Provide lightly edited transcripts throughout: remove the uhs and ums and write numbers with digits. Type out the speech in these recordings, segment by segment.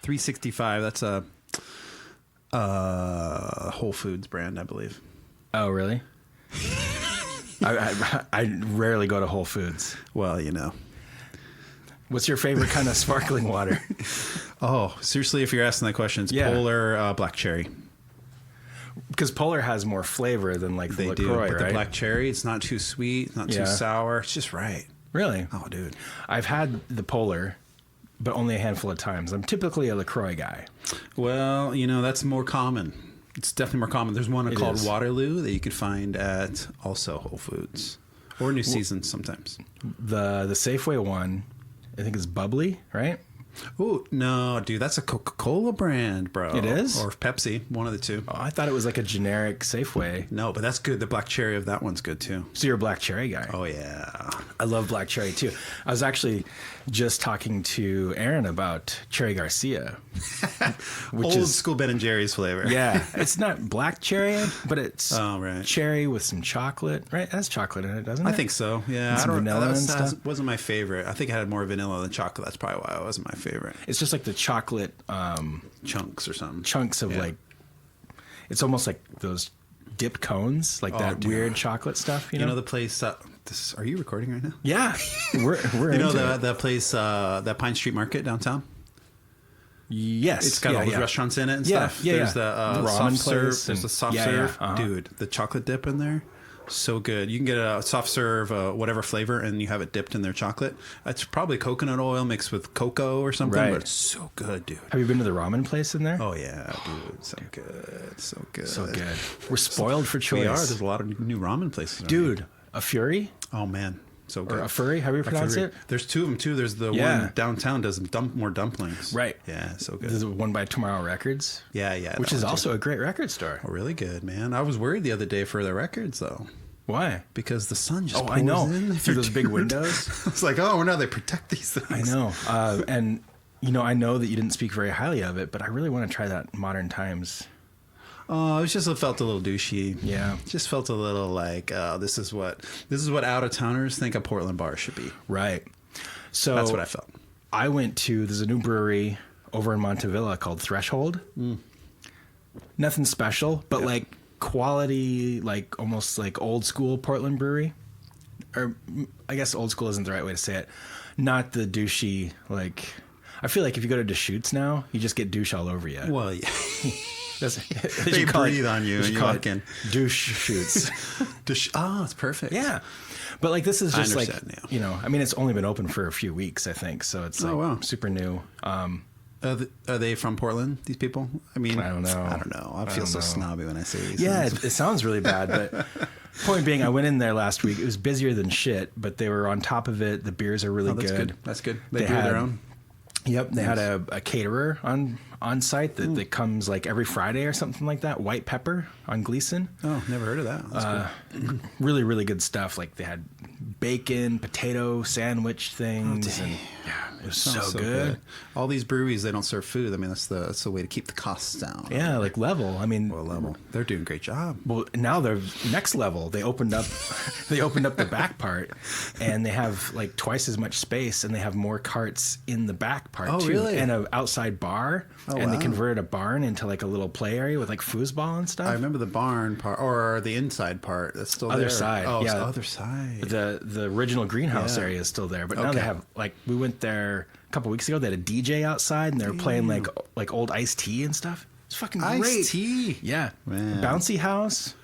$3.65. That's a Whole Foods brand, I believe. Oh, really? I rarely go to Whole Foods. Well, you know. What's your favorite kind of sparkling water? Oh, seriously, if you're asking that question, it's Polar Black Cherry. Because Polar has more flavor than like the LaCroix, but right? the Black Cherry, it's not too sweet, not too sour. It's just right. Really? Oh, dude. I've had the Polar, but only a handful of times. I'm typically a LaCroix guy. Well, you know, that's more common. It's definitely more common. There's one called Waterloo that you could find at also Whole Foods or New Seasons sometimes. The Safeway one, I think is bubbly, right? Oh, no, dude, that's a Coca-Cola brand, bro. It is? Or Pepsi, one of the two. Oh, I thought it was like a generic Safeway. No, but that's good. The Black Cherry of that one's good, too. So you're a Black Cherry guy? Oh, yeah. I love Black Cherry, too. I was actually just talking to Aaron about Cherry Garcia. Which is school Ben & Jerry's flavor. Yeah. It's not black cherry, but it's right. cherry with some chocolate. Right? It has chocolate in it, doesn't it? I think so, yeah. And some vanilla and stuff. That wasn't my favorite. I think it had more vanilla than chocolate. That's probably why it wasn't my favorite. It's just like the chocolate chunks or something. Chunks of like, it's almost like those dip cones, like that weird chocolate stuff. You know the place. Are you recording right now? Yeah, we're you know that place, that Pine Street Market downtown. Yes, it's got all those restaurants in it and stuff. There's the ramen soft serve. place. There's the soft serve, dude. The chocolate dip in there. So good. You can get a soft serve, whatever flavor, and you have it dipped in their chocolate. It's probably coconut oil mixed with cocoa or something, but it's so good, dude. Have you been to the ramen place in there? Oh, yeah, dude. So good. So good. So good. We're spoiled for choice. We are. There's a lot of new ramen places. Dude, a Fury? Oh, man. So good. Or a Furry? How do you pronounce it? There's two of them, too. There's the one downtown does more dumplings. Right. Yeah, so good. There's one by Tomorrow Records. Yeah. Which is also a great record store. Oh, really good, man. I was worried the other day for the records, though. Why? Because the sun just pours I know. in Through those big windows. It's like, oh, no, they protect these things. I know. And, you know, I know that you didn't speak very highly of it, but I really want to try that Modern Times. Oh, it just felt a little douchey. Yeah. Just felt a little like, this is what out-of-towners think a Portland bar should be. Right. So that's what I felt. I went to, there's a new brewery over in Montevilla called Threshold. Nothing special, but like quality, like almost like old school Portland brewery. Or I guess old school isn't the right way to say it. Not the douchey, like, I feel like if you go to Deschutes now, you just get douche all over you. Well, yeah. They breathe on you and you walk in. Douche shoots. Oh, it's perfect. Yeah. But like this is just like, now. you know, I mean, it's only been open for a few weeks, I think. So it's like super new. Are they from Portland, these people? I mean, I don't know. I feel so snobby when I say these things. It sounds really bad. But point being, I went in there last week. It was busier than shit, but they were on top of it. The beers are really good. That's good. They do their own. Yep. They had a caterer on site that comes like every Friday or something like that. White Pepper on Gleason. Oh, never heard of that. That's cool. Really, really good stuff. Like they had bacon, potato sandwich things. And it was so good. All these breweries, they don't serve food. I mean, that's the way to keep the costs down. Yeah, like Level. I mean, Level. They're doing a great job. Well, now they're next level. They opened up the back part, and they have like twice as much space, and they have more carts in the back part too, really? And an outside bar. They converted a barn into like a little play area with like foosball and stuff. I remember the barn part or the inside part. That's still other there. side. Oh, yeah, it's the other side. The original greenhouse area is still there, but now they have like we went there a couple weeks ago. They had a DJ outside, and they were playing like old Ice-T and stuff. It's fucking great. Ice-T. Yeah, man. Bouncy house.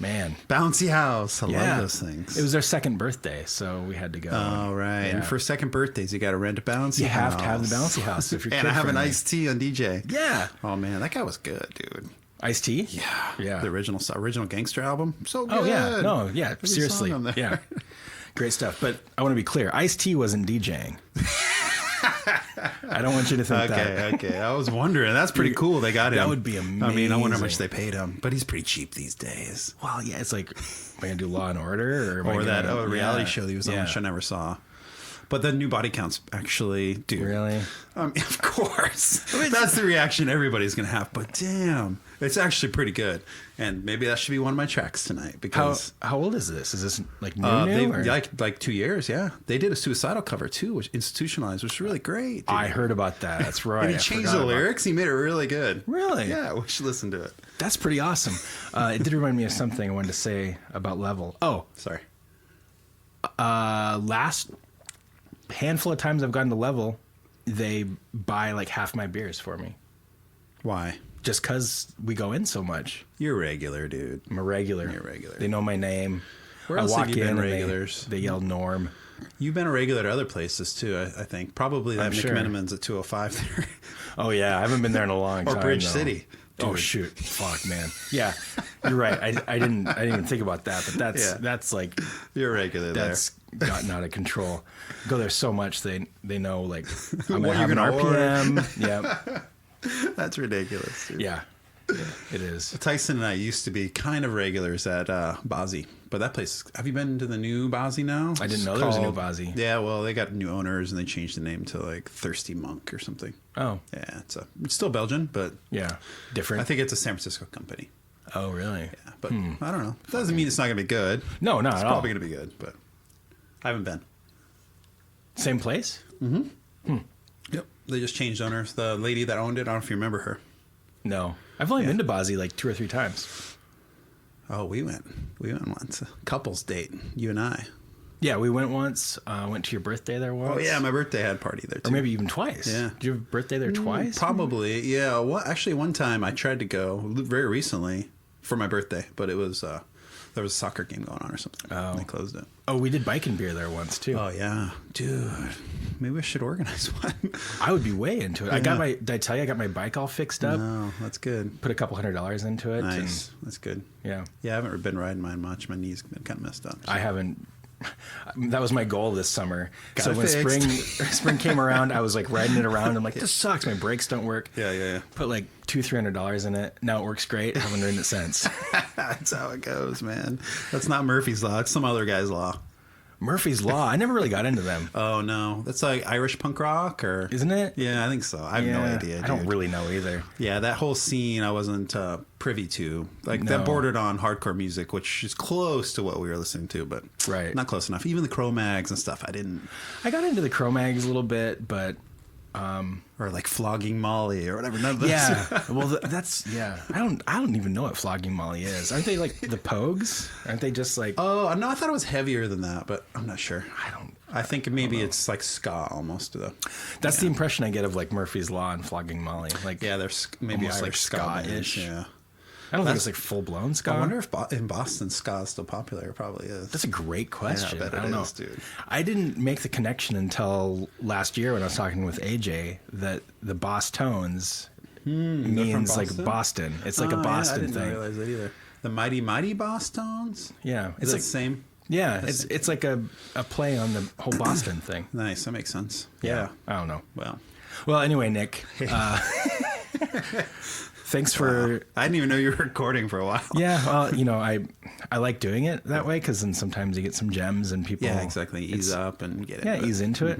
Man. Bouncy house. I love those things. It was their second birthday, so we had to go. Oh, right. Yeah. And for second birthdays, you got to rent a bouncy house. You have to have the bouncy house if you're and I have an Ice-T on DJ. Yeah. Oh, man. That guy was good, dude. Ice-T? Yeah. Yeah. The original Gangster album. So good. Oh, yeah. No, yeah. Seriously. Yeah. Great stuff. But I want to be clear. Ice-T wasn't DJing. I don't want you to think that. Okay. I was wondering. That's pretty cool. They got him. That would be amazing. I mean, I wonder how much they paid him. But he's pretty cheap these days. Well, yeah. It's like, am I going to do Law and Order? Or that reality show that he was on, which I never saw. But the new body count's actually, dude. Really? Of course. That's the reaction everybody's going to have. But damn, it's actually pretty good. And maybe that should be one of my tracks tonight. Because how old is this? Is this like new? Or? Like 2 years, yeah. They did a Suicidal cover too, which institutionalized, which was really great. Dude. I heard about that. That's right. And he changed the lyrics. He made it really good. Really? Yeah, we should listen to it. That's pretty awesome. It did remind me of something I wanted to say about Level. Oh, sorry. Last handful of times I've gone to Level, they buy like half my beers for me. Why? Just because we go in so much. You're a regular, dude. I'm a regular. You're a regular. They know my name. Where else have you been regulars? They yell Norm. You've been a regular at other places too, I think. Probably that Nick Miniman's at 205 there. Oh yeah, I haven't been there in a long time. Or Bridge City. Dude. Oh shoot! Fuck, man. Yeah, you're right. I didn't even think about that, but that's like you're regular. That's gotten out of control. Go there so much they know like I'm what gonna have an RPM. Yeah, that's ridiculous. Dude. Yeah, it is. Tyson and I used to be kind of regulars at Bozzy, but that place. Have you been to the new Bozzy now? I didn't know there was a new Bozzy. Yeah, well, they got new owners and they changed the name to like Thirsty Monk or something. Oh, yeah, it's still Belgian, but yeah, different. I think it's a San Francisco company. Oh, really? Yeah, but I don't know. It doesn't mean it's not going to be good. No, not at all. It's probably going to be good, but I haven't been. Same place? Mm-hmm. Yep. They just changed owners. The lady that owned it, I don't know if you remember her. No. I've only been to Bozzy like 2 or 3 times. Oh, we went once. A couple's date, you and I. Yeah, we went once. Went to your birthday there once. Oh, yeah, my birthday had a party there, too. Or maybe even twice. Yeah. Did you have a birthday there twice? Probably, yeah. Well, actually, one time I tried to go very recently for my birthday, but it was there was a soccer game going on or something. Oh. And they closed it. Oh, we did bike and beer there once, too. Oh, yeah. Dude, maybe I should organize one. I would be way into it. Yeah. Did I tell you I got my bike all fixed up? No, that's good. Put a couple $100 into it. Nice. That's good. Yeah. Yeah, I haven't been riding mine much. My knee's been kind of messed up. So. I haven't. That was my goal this summer. So when spring came around, I was like riding it around. I'm like, this sucks. My brakes don't work. Yeah. Put like $200-300 in it. Now it works great. I haven't ridden it since. That's how it goes, man. That's not Murphy's Law. It's some other guy's law. Murphy's Law. I never really got into them. Oh no, that's like Irish punk rock, or isn't it? Yeah, I think so. I have no idea. Dude. I don't really know either. Yeah, that whole scene I wasn't privy to. Like that bordered on hardcore music, which is close to what we were listening to, but not close enough. Even the Cro-Mags and stuff, I didn't. I got into the Cro-Mags a little bit, but. Or like Flogging Molly or whatever. None of those. Yeah, well, that's I don't even know what Flogging Molly is. Aren't they like the Pogues? Aren't they just like? Oh no, I thought it was heavier than that, but I'm not sure. I think maybe it's like ska almost though. That's the impression I get of like Murphy's Law and Flogging Molly. Like they're maybe almost Irish ska-ish. Yeah. I don't think it's like full blown ska. I wonder if in Boston ska is still popular. It probably is. That's a great question. I don't know, dude. I didn't make the connection until last year when I was talking with AJ that the Boss Tones means like Boston. It's like a Boston thing. I didn't realize that either. The Mighty Mighty Boss Tones? Yeah. It's like the same? Yeah. It's like a play on the whole Boston thing. Nice. That makes sense. Yeah. I don't know. Well, anyway, Nick. Thanks for... I didn't even know you were recording for a while. Yeah, well, I like doing it that way because then sometimes you get some gems and people... Yeah, exactly. Ease up and get into it. Yeah, ease into it.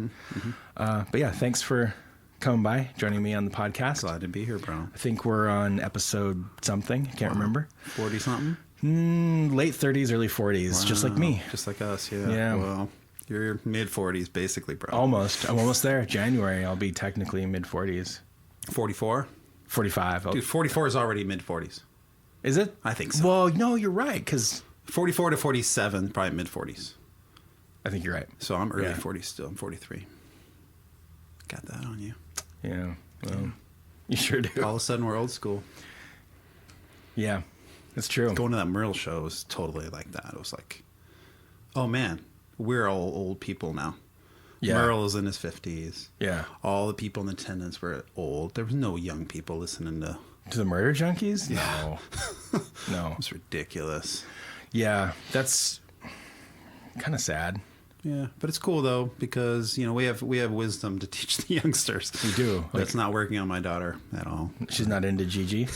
But yeah, thanks for coming by, joining me on the podcast. Glad to be here, bro. I think we're on episode something. Can't remember. 40-something? Late 30s, early 40s, just like me. Just like us, yeah. Well, you're mid-40s, basically, bro. Almost. I'm almost there. January, I'll be technically mid-40s. 44? 45. Dude, 44 is already mid-40s. Is it? I think so. Well, no, you're right, because... 44 to 47, probably mid-40s. I think you're right. So I'm early 40s still. I'm 43. Got that on you. Yeah. Well, you sure do. All of a sudden, we're old school. Yeah, that's true. Going to that Merle show was totally like that. It was like, oh, man, we're all old people now. Yeah. Merle is in his 50s. Yeah. All the people in attendance were old. There was no young people listening to the Murder Junkies? Yeah. No. No. It's ridiculous. Yeah, that's kind of sad. Yeah, but it's cool though because we have wisdom to teach the youngsters. We do. That's not working on my daughter at all. She's not into Gigi.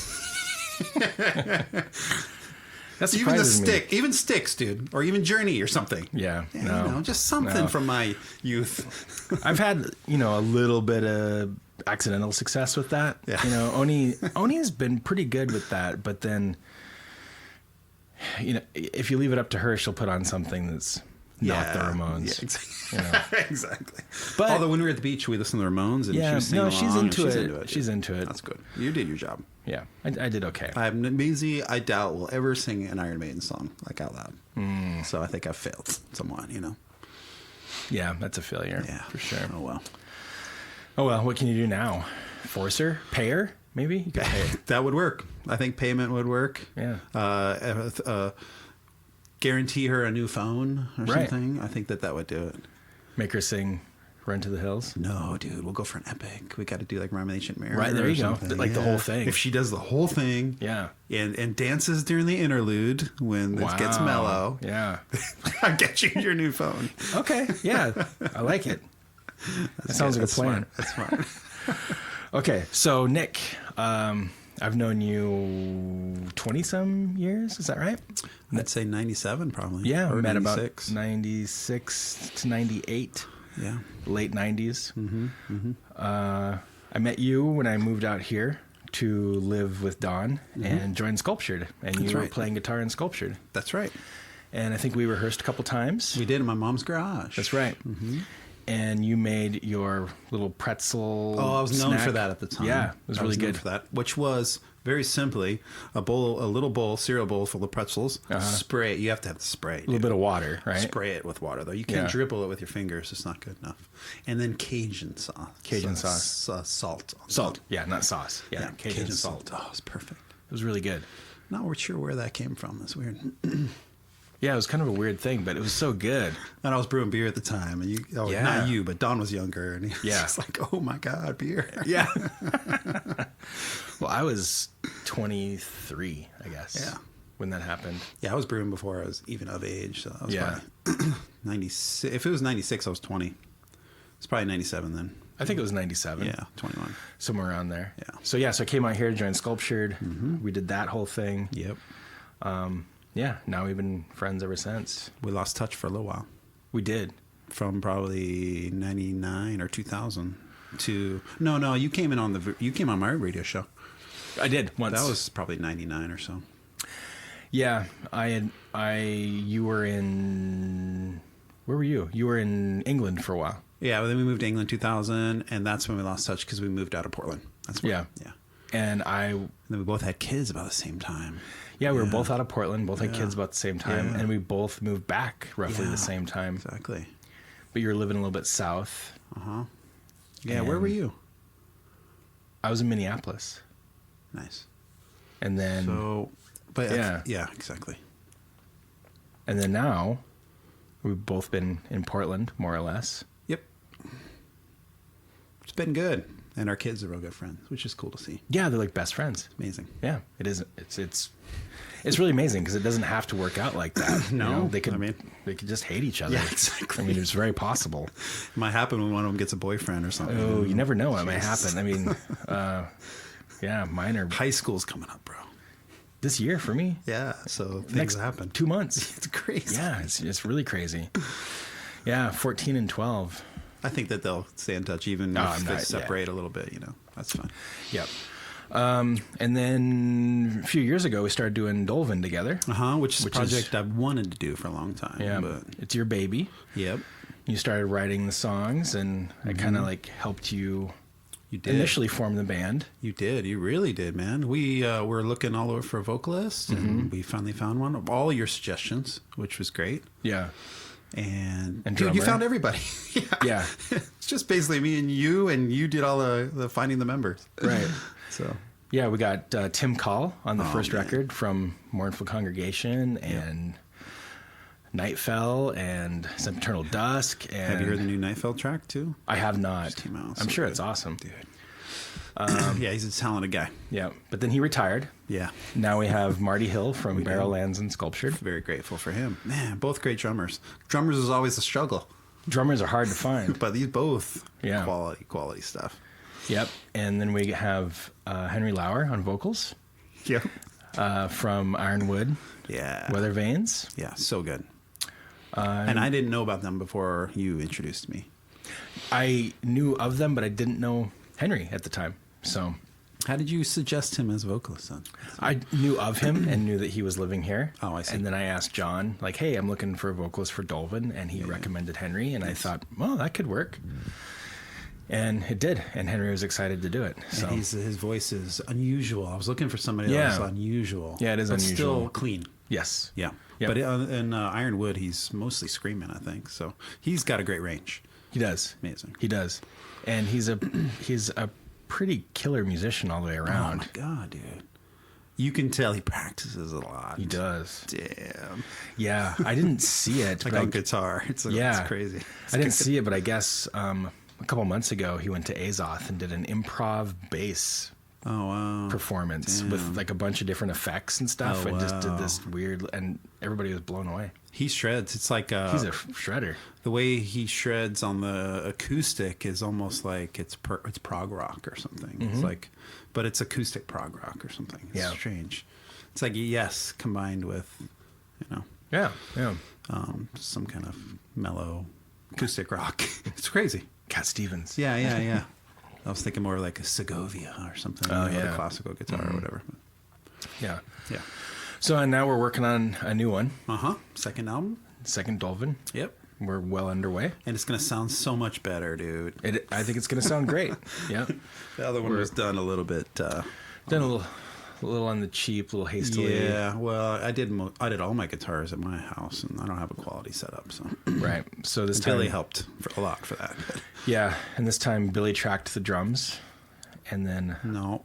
That even the surprises me. stick, even sticks, dude, or even Journey or something. Yeah, You no, know, just something from my youth. I've had, a little bit of accidental success with that. Yeah. Oni has been pretty good with that, but then, if you leave it up to her, she'll put on something that's not the Ramones. Yeah, exactly. Exactly. But although when we were at the beach, we listened to the Ramones, and she was singing she's along, into and it. She's into it. That's good. You did your job. Yeah, I did okay. Maisie, I doubt will ever sing an Iron Maiden song like out loud. So I think I've failed somewhat. Yeah, that's a failure. Yeah, for sure. Oh well. What can you do now? Force her? Pay her? Maybe you could pay her. That would work. I think payment would work. Yeah. Guarantee her a new phone or something. I think that would do it. Make her sing "Run to the Hills." No, dude, we'll go for an epic. We got to do like Rhyme of the Ancient Mariner. Right, there you go. Like the whole thing. If she does the whole thing, and dances during the interlude when it gets mellow, I'll get you your new phone. Okay, yeah, I like it. That sounds like a plan. That's smart. Okay, so Nick, I've known you 20-some years, is that right? I'd say 97 probably. Yeah, or met 96. about 96 to 98. Yeah. Late 90s. I met you when I moved out here to live with Don and joined Sculptured. And you were playing guitar in Sculptured. That's right. And I think we rehearsed a couple times. We did in my mom's garage. That's right. And you made your little pretzel. Oh, I was known snack. for that at the time. Yeah, it was really good for that, which was very simply a little bowl, cereal bowl full of pretzels. Spray it. You have to have the spray. A little bit of water, right? Spray it with water, though. You can't dribble it with your fingers. It's not good enough. And then Cajun sauce. Salt. Salt. Yeah, not sauce. Yeah, Cajun salt. Oh, it's perfect. It was really good. Not sure where that came from. That's weird. Yeah, it was kind of a weird thing, but it was so good. And I was brewing beer at the time, and not you, but Don was younger, and he was just like, "Oh my god, beer!" Yeah. Well, I was 23, I guess. Yeah. When that happened. Yeah, I was brewing before I was even of age, so that was probably 96. If it was 96, I was 20. It's probably 97 then. I think it was 97. Yeah, 21. Somewhere around there. Yeah. So I came out here to join Sculptured. We did that whole thing. Yep. Yeah, now we've been friends ever since. We lost touch for a little while. We did. From probably 99 or 2000 to... No, you came on my radio show. I did, once. That was probably 99 or so. Yeah, you were in... Where were you? You were in England for a while. Yeah, well, then we moved to England 2000, and that's when we lost touch because we moved out of Portland. That's when, yeah. And then we both had kids about the same time. Yeah, we were both out of Portland, both had kids about the same time, and we both moved back roughly the same time. Exactly. But you were living a little bit south. Yeah, where were you? I was in Minneapolis. Nice. And then... yeah, exactly. And then now, we've both been in Portland, more or less. Yep. It's been good. And our kids are real good friends, which is cool to see. Yeah, they're like best friends. Amazing. Yeah, it is. It's really amazing because it doesn't have to work out like that. No, they could just hate each other. Yeah, exactly. I mean, it's very possible. It might happen when one of them gets a boyfriend or something. Oh, you never know what might happen. I mean, mine are... High school's coming up, bro. This year for me? Yeah, so things next happen. 2 months. It's crazy. Yeah, it's really crazy. Yeah, 14 and 12. I think that they'll stay in touch even if they separate a little bit, That's fine. Yep. And then a few years ago, we started doing Dolven together. Which is a project I've wanted to do for a long time. Yeah, but... it's your baby. Yep. You started writing the songs, and I kind of helped you. You did. Initially form the band. You did. You really did, man. We were looking all over for a vocalist, and we finally found one of all your suggestions, which was great. Yeah. And dude, drummer. you found everybody. Yeah. It's just basically me and you did all the finding the members. Right. So yeah, we got Tim Call on the first record from Mournful Congregation and Night Fell and Sempiternal Dusk. And have you heard the new Night Fell track too? I have not. I'm sure it's awesome. Dude. Yeah, he's a talented guy. Yeah, but then he retired. Yeah. Now we have Marty Hill from Barrel Lands and Sculptured. Very grateful for him. Man, both great drummers. Drummers is always a struggle. Drummers are hard to find. But these both quality stuff. Yep. And then we have Henry Lauer on vocals. Yep. from Ironwood. Yeah. Weather Vanes. Yeah, so good. And I didn't know about them before you introduced me. I knew of them, but I didn't know Henry at the time. So, how did you suggest him as vocalist then? I knew of him and knew that he was living here. Oh, I see. And then I asked John, like, hey, I'm looking for a vocalist for Dolven. And he recommended Henry. And I thought, well, that could work. And it did. And Henry was excited to do it. So And his voice is unusual. I was looking for somebody else unusual. Yeah, it is but unusual. Still clean. Yes. Yeah. Yep. But in Ironwood, he's mostly screaming, I think. So he's got a great range. He does. Amazing. He does. And he's a pretty killer musician all the way around. Oh, my God, dude. You can tell he practices a lot. He does. Damn. Yeah. I didn't see it. Like on guitar. It's crazy. I didn't see it, but I guess a couple months ago he went to Azoth and did an improv bass performance with like a bunch of different effects and stuff, and just did this weird, and everybody was blown away. He shreds. It's like he's a shredder. The way he shreds on the acoustic is almost like it's prog rock or something. Mm-hmm. It's like, but it's acoustic prog rock or something. It's strange. It's like Yes combined with, some kind of mellow acoustic rock. It's crazy. Cat Stevens. Yeah. I was thinking more like a Segovia or something. A classical guitar or whatever. Yeah. Yeah. So and now we're working on a new one. Second album. Second Dolven. Yep. We're well underway. And it's going to sound so much better, dude. I think it's going to sound great. Yeah. The other one was done a little bit... done a little on the cheap, a little hastily. Yeah, well, I did all my guitars at my house, and I don't have a quality setup, so... Right. So this time... Billy helped a lot for that. Yeah, and this time Billy tracked the drums, and then... No.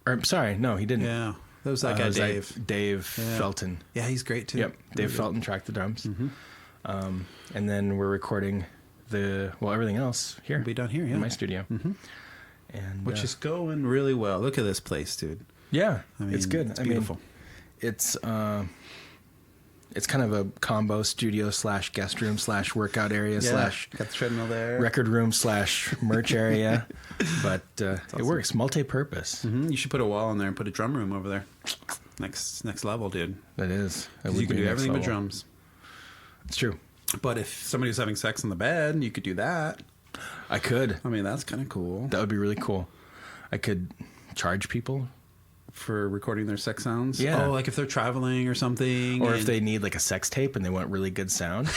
Or, sorry, no, he didn't. Yeah. That was that guy, Dave. Dave Felton. Yeah, he's great, too. Yep, Dave Felton tracked the drums. Mm-hmm. And then we're recording everything else here. We'll be done here, in my studio. Mm-hmm. And which is going really well. Look at this place, dude. Yeah, it's good. It's beautiful. It's kind of a combo studio / guest room / workout area / got the treadmill there, record room / merch area, but awesome. It works multi-purpose. Mm-hmm. You should put a wall in there and put a drum room over there. Next level, dude. That is. You can do everything but drums. It's true. But if somebody was having sex in the bed, you could do that. I could. I mean, that's kind of cool. That would be really cool. I could charge people for recording their sex sounds. Yeah. Oh, like if they're traveling or something. Or if they need like a sex tape and they want really good sound.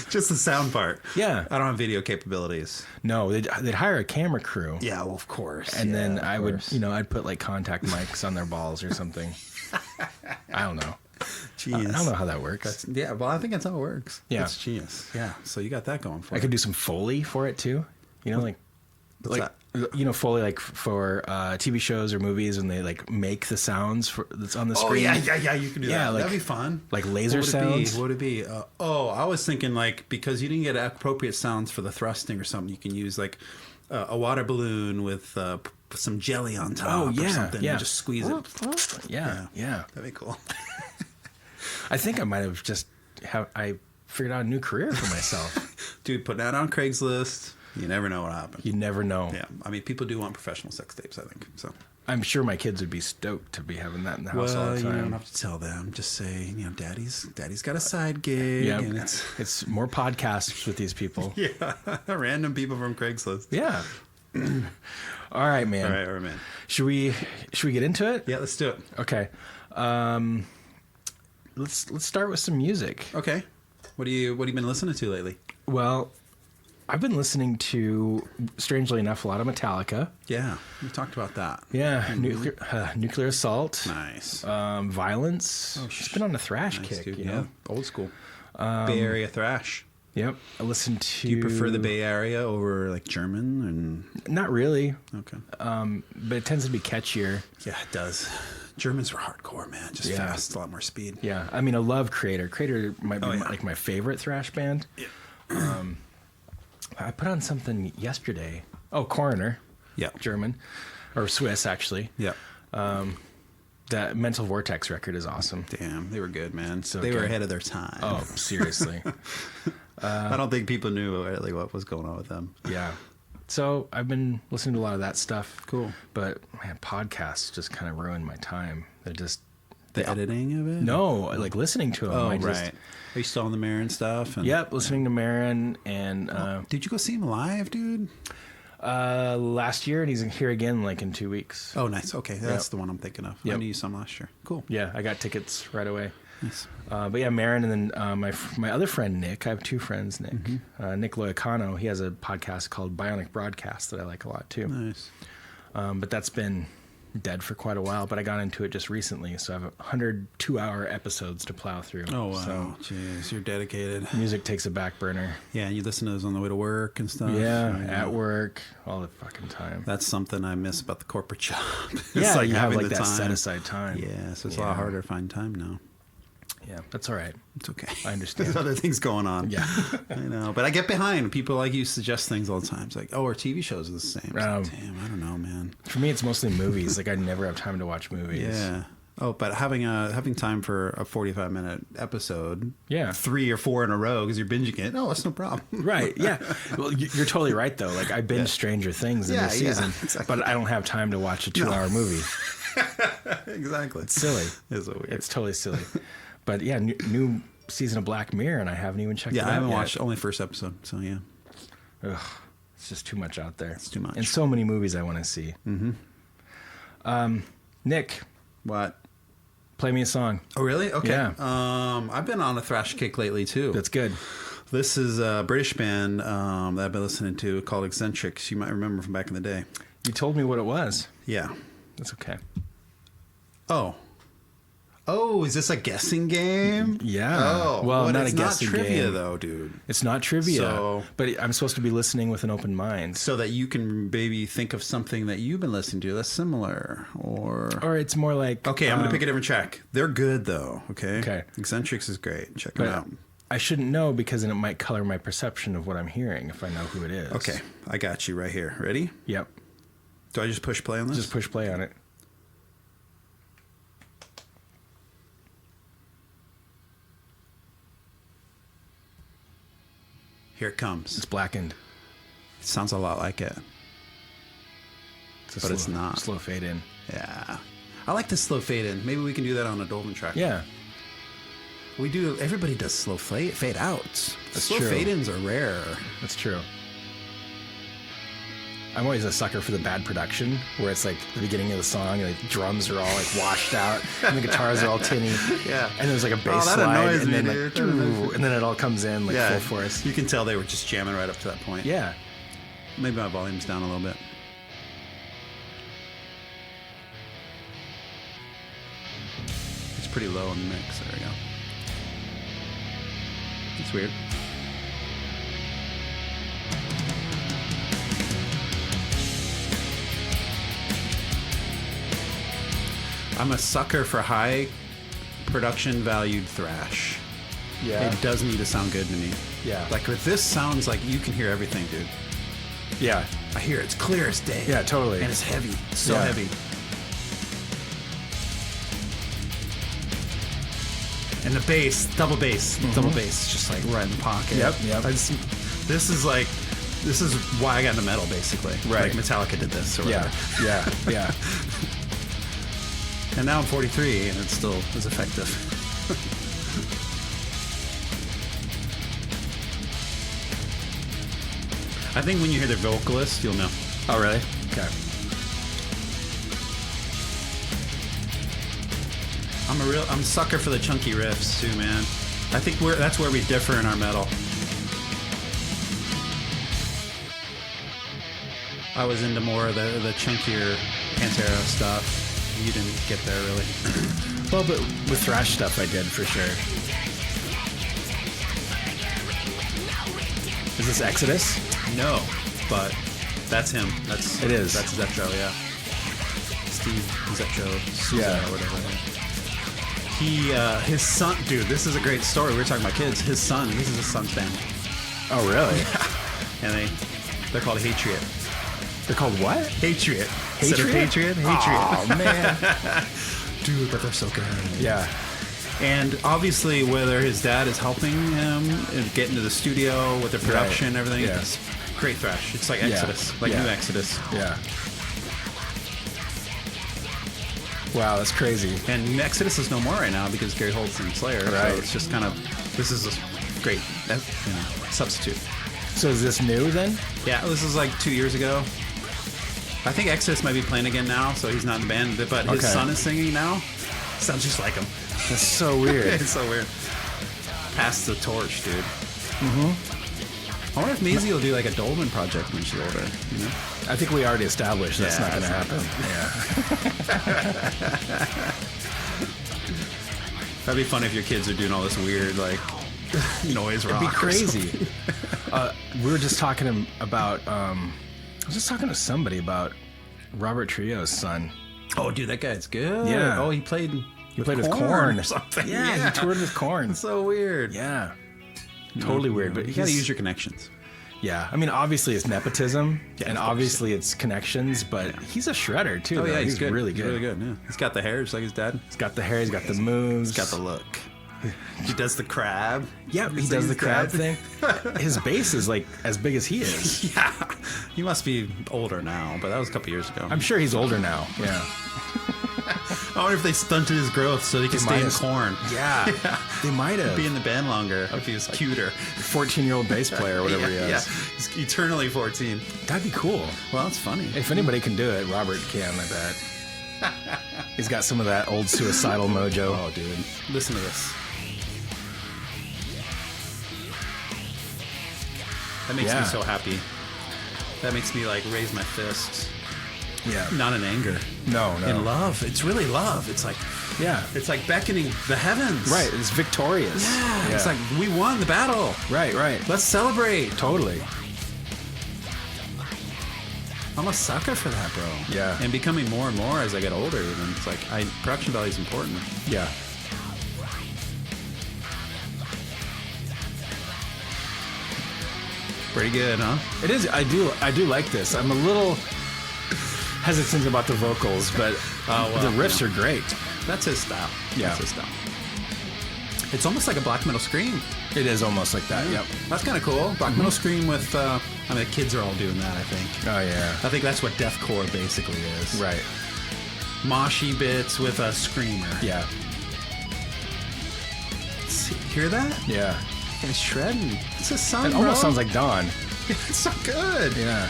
Just the sound part. Yeah. I don't have video capabilities. No, they'd hire a camera crew. Yeah, well, of course. And then I would, I'd put like contact mics on their balls or something. I don't know. Genius. I don't know how that works. Well, I think that's how it works. Yeah. It's genius. Yeah. So you got that going for I could do some Foley for it too. Foley like for TV shows or movies, and they like make the sounds that's on the screen. Oh yeah, you can do that. Like, that'd be fun. Like laser sounds. What would it be? I was thinking like, because you didn't get appropriate sounds for the thrusting or something, you can use like a water balloon with some jelly on top or something. Yeah. And just squeeze it. Yeah. That'd be cool. I think I might have I figured out a new career for myself. Dude, put that on Craigslist. You never know what happens. You never know. Yeah. I mean, people do want professional sex tapes, I think. So I'm sure my kids would be stoked to be having that in the house all the time. You don't have to tell them. Just say, daddy's got a side gig. Yeah. And it's more podcasts with these people. Yeah. Random people from Craigslist. Yeah. All right, man. All right, man. Should we get into it? Yeah, let's do it. Okay. Let's start with some music. Okay. What have you been listening to lately? Well, I've been listening to, strangely enough, a lot of Metallica. Yeah, we talked about that. Yeah, mm-hmm. Nuclear Assault. Nice. Violence. It's been on a thrash kick, dude. Yeah, old school. Bay Area thrash. Yep. I listened to... Do you prefer the Bay Area over like German? Not really. Okay. But it tends to be catchier. Yeah, it does. Germans were hardcore, man. Just fast, a lot more speed. Yeah. I mean, I love Creator. Creator might be like my favorite thrash band. Yeah. I put on something yesterday. Oh, Coroner. Yeah. German. Or Swiss, actually. Yeah. That Mental Vortex record is awesome. Damn, they were good, man. So they were ahead of their time. Oh, seriously. I don't think people knew really what was going on with them. Yeah. So I've been listening to a lot of that stuff. Cool. But man, podcasts just kind of ruined my time. They're just The editing of it? no, like listening to them. Oh, right. Are you still on the Marin stuff? And, Yep, listening to Marin and did you go see him live, dude? last year, and he's here again like in 2 weeks. Oh, nice. Okay, that's the one I'm thinking of. Yep. I knew you saw him last year. Cool. Yeah, I got tickets right away. Nice. But yeah, Marin, and then my other friend Nick. I have two friends, Nick. Nick Loyacano. He has a podcast called Bionic Broadcast that I like a lot too. Nice. But that's been dead for quite a while. But I got into it just recently, so I have 102-hour episodes to plow through. Oh wow, So jeez, you're dedicated. music takes a back burner. Yeah, and you listen to those on the way to work and stuff. Yeah, Oh, at work, all the fucking time. That's something I miss about the corporate job. It's Yeah, like you have having like the that time. set aside time. Yeah, so it's a lot harder to find time now. Yeah, that's all right. It's okay. I understand. There's other things going on. Yeah. I know. But I get behind. People like you suggest things all the time. It's like, oh, our TV shows are the same. It's like, damn, I don't know, man. For me, it's mostly movies. Like I never have time to watch movies. Yeah. Oh, but having time for a 45-minute episode, Yeah. 3 or 4 in a row because you're binging it. No, that's no problem. Right. Yeah. Well, you're totally right though. Like I binge Stranger Things in Yeah, this season, exactly. but I don't have time to watch a 2-hour movie. Exactly. It's silly. It's so weird. It's totally silly. But yeah, new season of Black Mirror, and I haven't even checked it out I haven't yet. watched only first episode, so yeah. Ugh, it's just too much out there. It's too much. And so many movies I want to see. Mm-hmm. Nick, What? play me a song. Oh, really? Okay. Yeah. I've been on a thrash kick lately too. That's good. This is a British band that I've been listening to called Eccentrics. You might remember from back in the day. You told me what it was. Yeah. That's okay. Oh, is this a guessing game? Yeah. Oh, well, but not it's a guessing not trivia game. Though, dude. It's not trivia, So- but I'm supposed to be listening with an open mind. So that you can maybe think of something that you've been listening to that's similar, or It's more like okay, I'm gonna pick a different track. They're good though. Okay. Okay. Eccentrics is great. Check them But out. I shouldn't know because then it might color my perception of what I'm hearing if I know who it is. Okay, I got you right here. Ready? Yep. Do I just push play on this? Just push play on it. Here it comes. It's blackened. It sounds a lot like it. But it's not. Slow fade in. Yeah. I like the slow fade in. Maybe we can do that on a Dolven track. Yeah. We do. Everybody does slow fade outs. That's slow true. fade ins are rare. That's true. I'm always a sucker for the bad production where it's like the beginning of the song and the drums are all like washed out and the guitars are all tinny. Yeah. And there's like a bass that slide annoys and me, then dude. like That annoys me. and then it all comes in like full force. You can tell they were just jamming right up to that point. Yeah. Maybe my volume's down a little bit. It's pretty low in the mix. There we go. It's weird. I'm a sucker for high production valued thrash. Yeah. It does need to sound good to me. Yeah. Like with this sounds like you can hear everything, dude. Yeah. I hear it's clear as day. Yeah, totally. And it's heavy. So Yeah. heavy. And the bass, double bass, just like right in the pocket. Yep, yep. This is why I got into metal, basically. Right. Like Metallica did this or Yeah. whatever. Yeah. Yeah. And now I'm 43 and it still is effective. I think when you hear the vocalist, you'll know. Oh, really? Okay. I'm a sucker for the chunky riffs too, man. I think that's where we differ in our metal. I was into more of the chunkier Pantera stuff. You didn't get there really. Well, but with thrash stuff I did for sure. Is this Exodus? No, but that's him. It is. That's Zetro, yeah. Steve Zetro, Souza Yeah. or whatever. His son, dude. This is a great story. We were talking about kids. His son. This is his son's band, Oh, really? and they're called Hatriot. They're called what? Hatriot. Instead of Patriot. Oh, man. Dude, but they're so good. Yeah. And obviously, whether his dad is helping him get into the studio with the production and everything, Yeah. he's Great thrash. It's like Exodus, New Exodus. Yeah. Wow, that's crazy. And Exodus is no more right now because Gary Holt's in Slayer. Right. So it's just kind of, this is a great substitute. So is this new then? Yeah, this is like 2 years ago. I think Exodus might be playing again now, so he's not in the band. But his son is singing now. Sounds just like him. That's so weird. It's so weird. Pass the torch, dude. Mm-hmm. I wonder if Maisie will do like a Dolven project when she's older. You know? I think we already established that's not going to happen. Yeah. That'd be funny if your kids are doing all this weird like noise rock. It'd be crazy. We were just talking about. I was just talking to somebody about Robert Trujillo's son. Oh, dude, that guy's good. Yeah. Oh, he played with Korn or something. Yeah, he toured with Korn. So weird. Yeah. Totally weird, but you got to use your connections. Yeah, I mean, obviously it's nepotism, and obviously it's connections, but he's a shredder too. Oh yeah, he's good. Really good. He's really good. Yeah, he's got the hair just like his dad. He's got the hair. He's got the moves. He's got the look. He does the crab. Yeah, he does the crab thing. His bass is like as big as he is. Yeah, he must be older now, but that was a couple years ago. I'm sure he's older now. Yeah. I wonder if they stunted his growth so he could stay in Korn. Yeah, they might have. Be in the band longer if he was cuter. 14-year-old bass player or whatever he is. Yeah, he's eternally 14. That'd be cool. Well, it's funny. If anybody can do it, Robert can, I bet. He's got some of that old suicidal mojo. Oh, dude. Listen to this. That makes me so happy. That makes me like raise my fist. Yeah. Not in anger. No. In love. It's really love. It's like, it's like beckoning the heavens. Right. It's victorious. Yeah. It's like we won the battle. Right. Let's celebrate. Totally. I'm a sucker for that, bro. Yeah. And becoming more and more as I get older, even. It's like production value is important. Yeah. Pretty good, huh? It is. I do like this. I'm a little hesitant about the vocals, but the riffs are great. That's his style. Yeah. That's his style. It's almost like a black metal scream. It is almost like that. Yep. That's kind of cool. Black metal scream with, I mean, the kids are all doing that, I think. Oh, yeah. I think that's what deathcore basically is. Right. Moshy bits with a screamer. Yeah. See, hear that? Yeah. It's shredding. It's his son, It almost sounds like Dawn. It's so good. Yeah.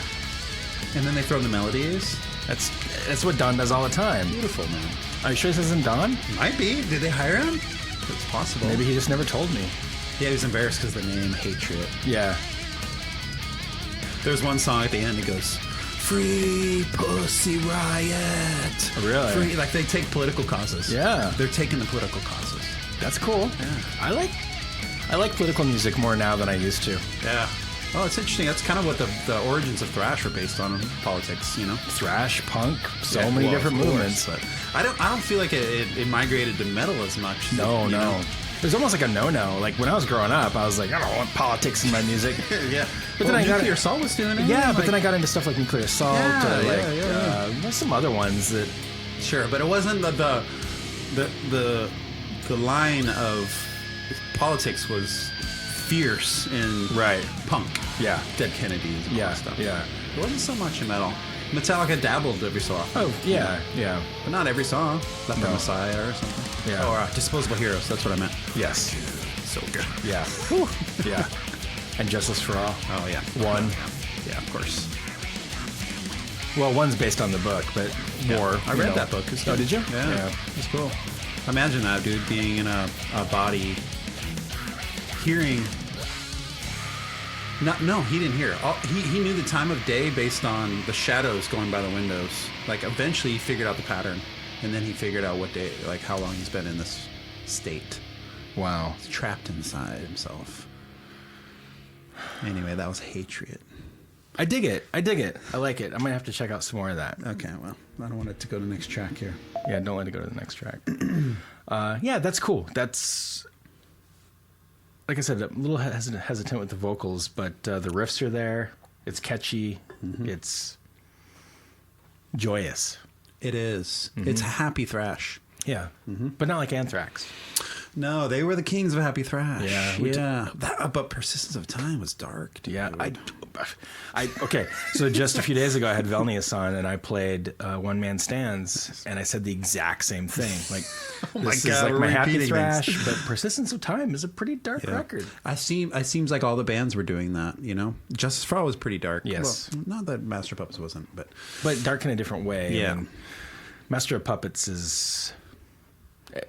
And then they throw in the melodies. That's what Dawn does all the time. Beautiful, man. Are you sure this isn't Dawn? Might be. Did they hire him? It's possible. Maybe he just never told me. Yeah, he was embarrassed because the name Hatred. Yeah. There's one song at the end that goes, "Free Pussy Riot." Really? Free, like they take political causes. Yeah. They're taking the political causes. That's cool. Yeah. I like political music more now than I used to. Yeah. Oh, it's interesting. That's kind of what the origins of thrash are based on, politics, you know? Thrash, punk, many different movements. But I don't feel like it migrated to metal as much. No. There's almost like a no-no. Like when I was growing up, I was like, I don't want politics in my music. Yeah. But then I got Nuclear Assault was doing it. Yeah, but then I got into stuff like Nuclear Assault Yeah. some other ones that. Sure, but it wasn't the line of politics was fierce in punk. Yeah. Dead Kennedys and all that stuff. Yeah. It wasn't so much in metal. Metallica dabbled every so often. Oh, yeah. But not every song. Left No. Messiah or something. Yeah. Or Disposable Heroes. That's what I meant. Yes. So good. Yeah. Yeah. And Justice for All. Oh, yeah. One. Yeah, of course. Well, one's based on the book, but more. I read that book. Oh, did you? Yeah. It's cool. Imagine that, dude, being in a body, hearing. No, he didn't hear. He knew the time of day based on the shadows going by the windows. Like, eventually he figured out the pattern. And then he figured out what day, like how long he's been in this state. Wow. He's trapped inside himself. Anyway, that was Hatred. I dig it. I like it. I might have to check out some more of that. Okay, well, I don't want it to go to the next track here. Yeah, don't let it go to the next track. Yeah, that's cool. That's, like I said, a little hesitant with the vocals, but the riffs are there. It's catchy. Mm-hmm. It's joyous. It is. Mm-hmm. It's happy thrash. Yeah, but not like Anthrax. No, they were the kings of happy thrash. Yeah, But Persistence of Time was dark, dude. Yeah, okay. So just a few days ago, I had Velnius on, and I played One Man Stands, and I said the exact same thing. Like, this is like my happy thrash, but Persistence of Time is a pretty dark record. It seems like all the bands were doing that. You know, Justice for All was pretty dark. Yes, well, not that Master of Puppets wasn't, but dark in a different way. Yeah, I mean, Master of Puppets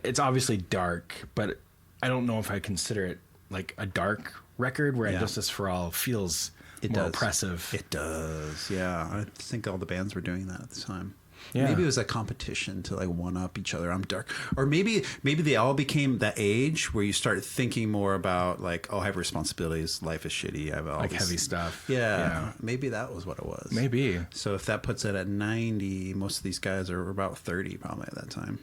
it's obviously dark, but I don't know if I consider it like a dark record where Justice for All feels more oppressive. It does, yeah. I think all the bands were doing that at the time. Yeah. Maybe it was a competition to like one up each other. I'm dark, or maybe they all became that age where you start thinking more about like, oh, I have responsibilities. Life is shitty. I have all like this heavy stuff. Yeah, maybe that was what it was. Maybe. So if that puts it at 90, most of these guys are about 30 probably at that time.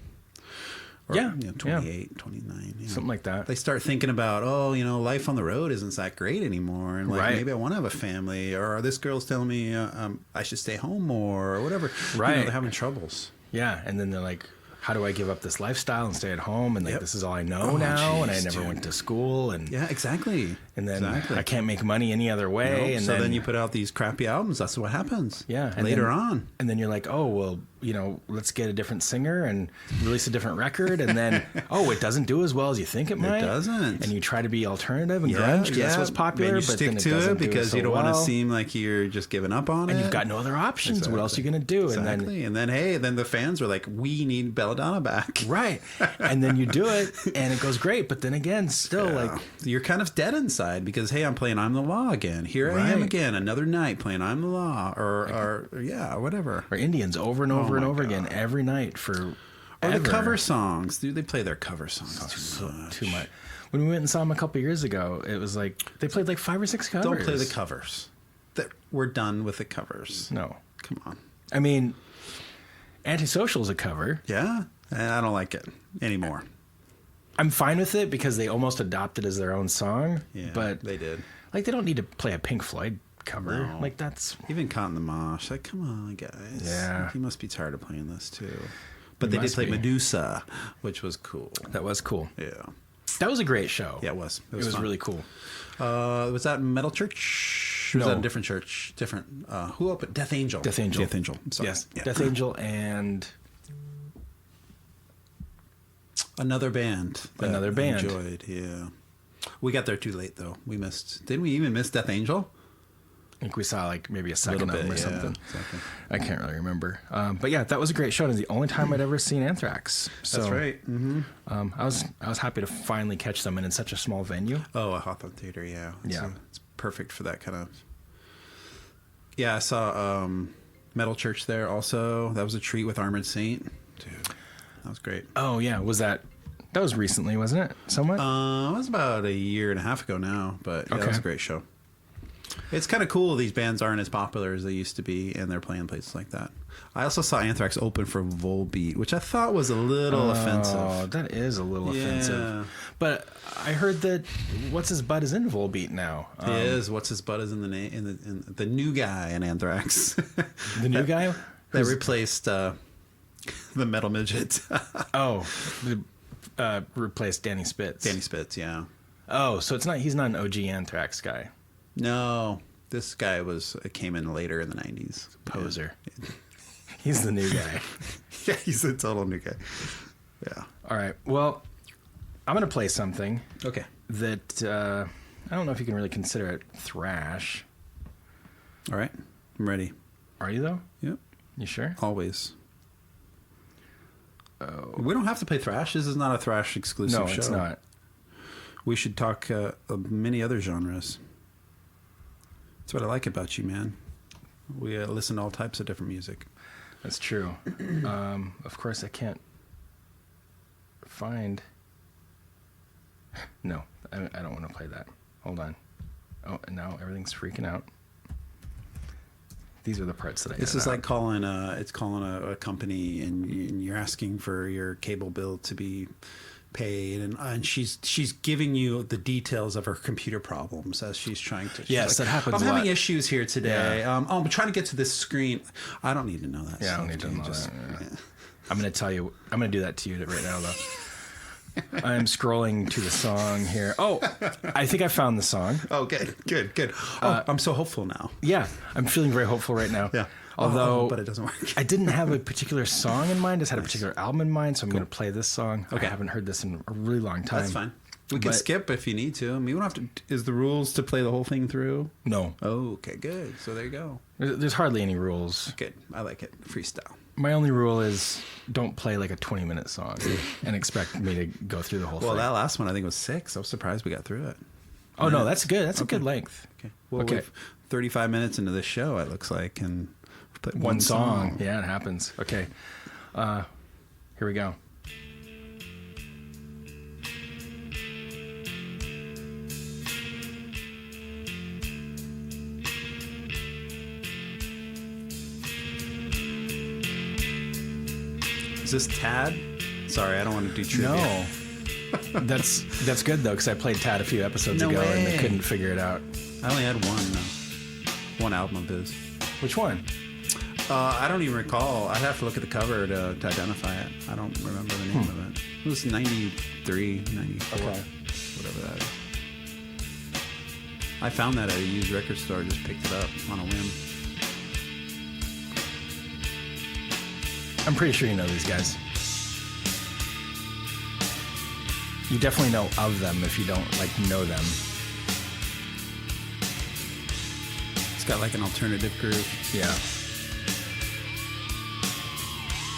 Or, 28, 29. Something like that. They start thinking about, life on the road isn't that great anymore. And like, maybe I want to have a family, or this girl's telling me I should stay home more, or whatever. Right. They're having troubles. Yeah. And then they're like, how do I give up this lifestyle and stay at home? And like, this is all I know now. And I never went to school. And yeah, exactly. And then I can't make money any other way. Nope. And so then you put out these crappy albums. That's what happens. Yeah. And later on. And then you're like, oh, well, let's get a different singer and release a different record. And then, it doesn't do as well as you think it might. It doesn't. And you try to be alternative and grunge because that's what's popular. And you stick to it because you don't want to seem like you're just giving up on it. And you've got no other options. Exactly. What else are you going to do? Exactly. And then the fans were like, we need Belladonna back. Right. And then you do it and it goes great. But then again, still like... You're kind of dead inside because, hey, I'm playing I'm the Law again. Here I am again, another night playing I'm the Law or whatever. Or Indians over and over and over again every night for... Or the cover songs. Dude, they play their cover songs too much. When we went and saw them a couple years ago, it was like they played like 5 or 6 covers. Don't play the covers. We're done with the covers. No. Come on. I mean, Antisocial is a cover. Yeah. And I don't like it anymore. I'm fine with it because they almost adopted it as their own song. Yeah, but they did. Like, they don't need to play a Pink Floyd cover. No. Like, that's... Even Caught in the Mosh. Like, come on, guys. Yeah. Like, you must be tired of playing this, too. But they did play Medusa, which was cool. That was cool. Yeah. That was a great show. Yeah, it was. It was really cool. Was that Metal Church? Or was that a different church? Different. Who opened? Death Angel. Death Angel. Death Angel. Sorry. Yes. Yeah. Death Angel and... Another band. Another band. Enjoyed, yeah. We got there too late, though. We missed... Didn't we even miss Death Angel? I think we saw like maybe a second of them or something. Exactly. I can't really remember. But yeah, that was a great show. It was the only time I'd ever seen Anthrax. So, that's right. Mm-hmm. I was happy to finally catch them and in such a small venue. Oh, a Hawthorne Theater, yeah. It's perfect for that kind of... Yeah, I saw Metal Church there also. That was a treat with Armored Saint. Dude, that was great. Oh, yeah. That was recently, wasn't it? Somewhat? It was about a year and a half ago now, but that was a great show. It's kind of cool these bands aren't as popular as they used to be, and they're playing places like that. I also saw Anthrax open for Volbeat, which I thought was a little offensive. Oh, that is a little offensive. But I heard that What's His Butt is in Volbeat now. He is. What's His Butt is in the name in the new guy in Anthrax. The new guy that replaced the metal midget. Replaced Danny Spitz. Danny Spitz, yeah. Oh, so he's not an OG Anthrax guy. No, this guy came in later in the 90s. Poser. Yeah. He's the new guy. Yeah, he's a total new guy. Yeah. All right. Well, I'm going to play something. Okay. That I don't know if you can really consider it thrash. All right. I'm ready. Are you, though? Yep. You sure? Always. Oh. We don't have to play thrash. This is not a thrash exclusive show. No, it's not. We should talk of many other genres. That's what I like about you, man. We listen to all types of different music. That's true. Of course, I can't find... No, I don't want to play that. Hold on. Oh, and now everything's freaking out. These are the parts that I... This is like calling a company and you're asking for your cable bill to be paid, and she's giving you the details of her computer problems as she's trying to. Yes, that happens. I'm having issues here today. Yeah. I'm trying to get to this screen. I don't need to know that. Yeah, I don't need to know that. Yeah. I'm going to tell you. I'm going to do that to you right now, though. I'm scrolling to the song here. Oh, I think I found the song. Oh, good. Oh, I'm so hopeful now. Yeah, I'm feeling very hopeful right now. Yeah. Although, but it doesn't work. I didn't have a particular song in mind. I just had a particular album in mind, so I'm going to play this song. Okay. I haven't heard this in a really long time. That's fine. We can skip if you need to. I mean, we don't have to. Is the rules to play the whole thing through? No. Oh, okay, good. So there you go. There's hardly any rules. Good. I like it. Freestyle. My only rule is don't play like a 20-minute song and expect me to go through the whole thing. Well, that last one I think was 6. I was surprised we got through it. Oh, no, that's good. That's a good length. Okay. Well, we're 35 minutes into this show, it looks like, and we've put one song. Yeah, it happens. Okay. Here we go. Is this Tad? Sorry, I don't want to do trivia. No. That's good, though, because I played Tad a few episodes ago and I couldn't figure it out. I only had one album of his. Which one? I don't even recall. I'd have to look at the cover to identify it. I don't remember the name of it. It was 93, 94, whatever that is. I found that at a used record store, just picked it up on a whim. I'm pretty sure you know these guys. You definitely know of them if you don't, like, know them. It's got, like, an alternative groove. Yeah.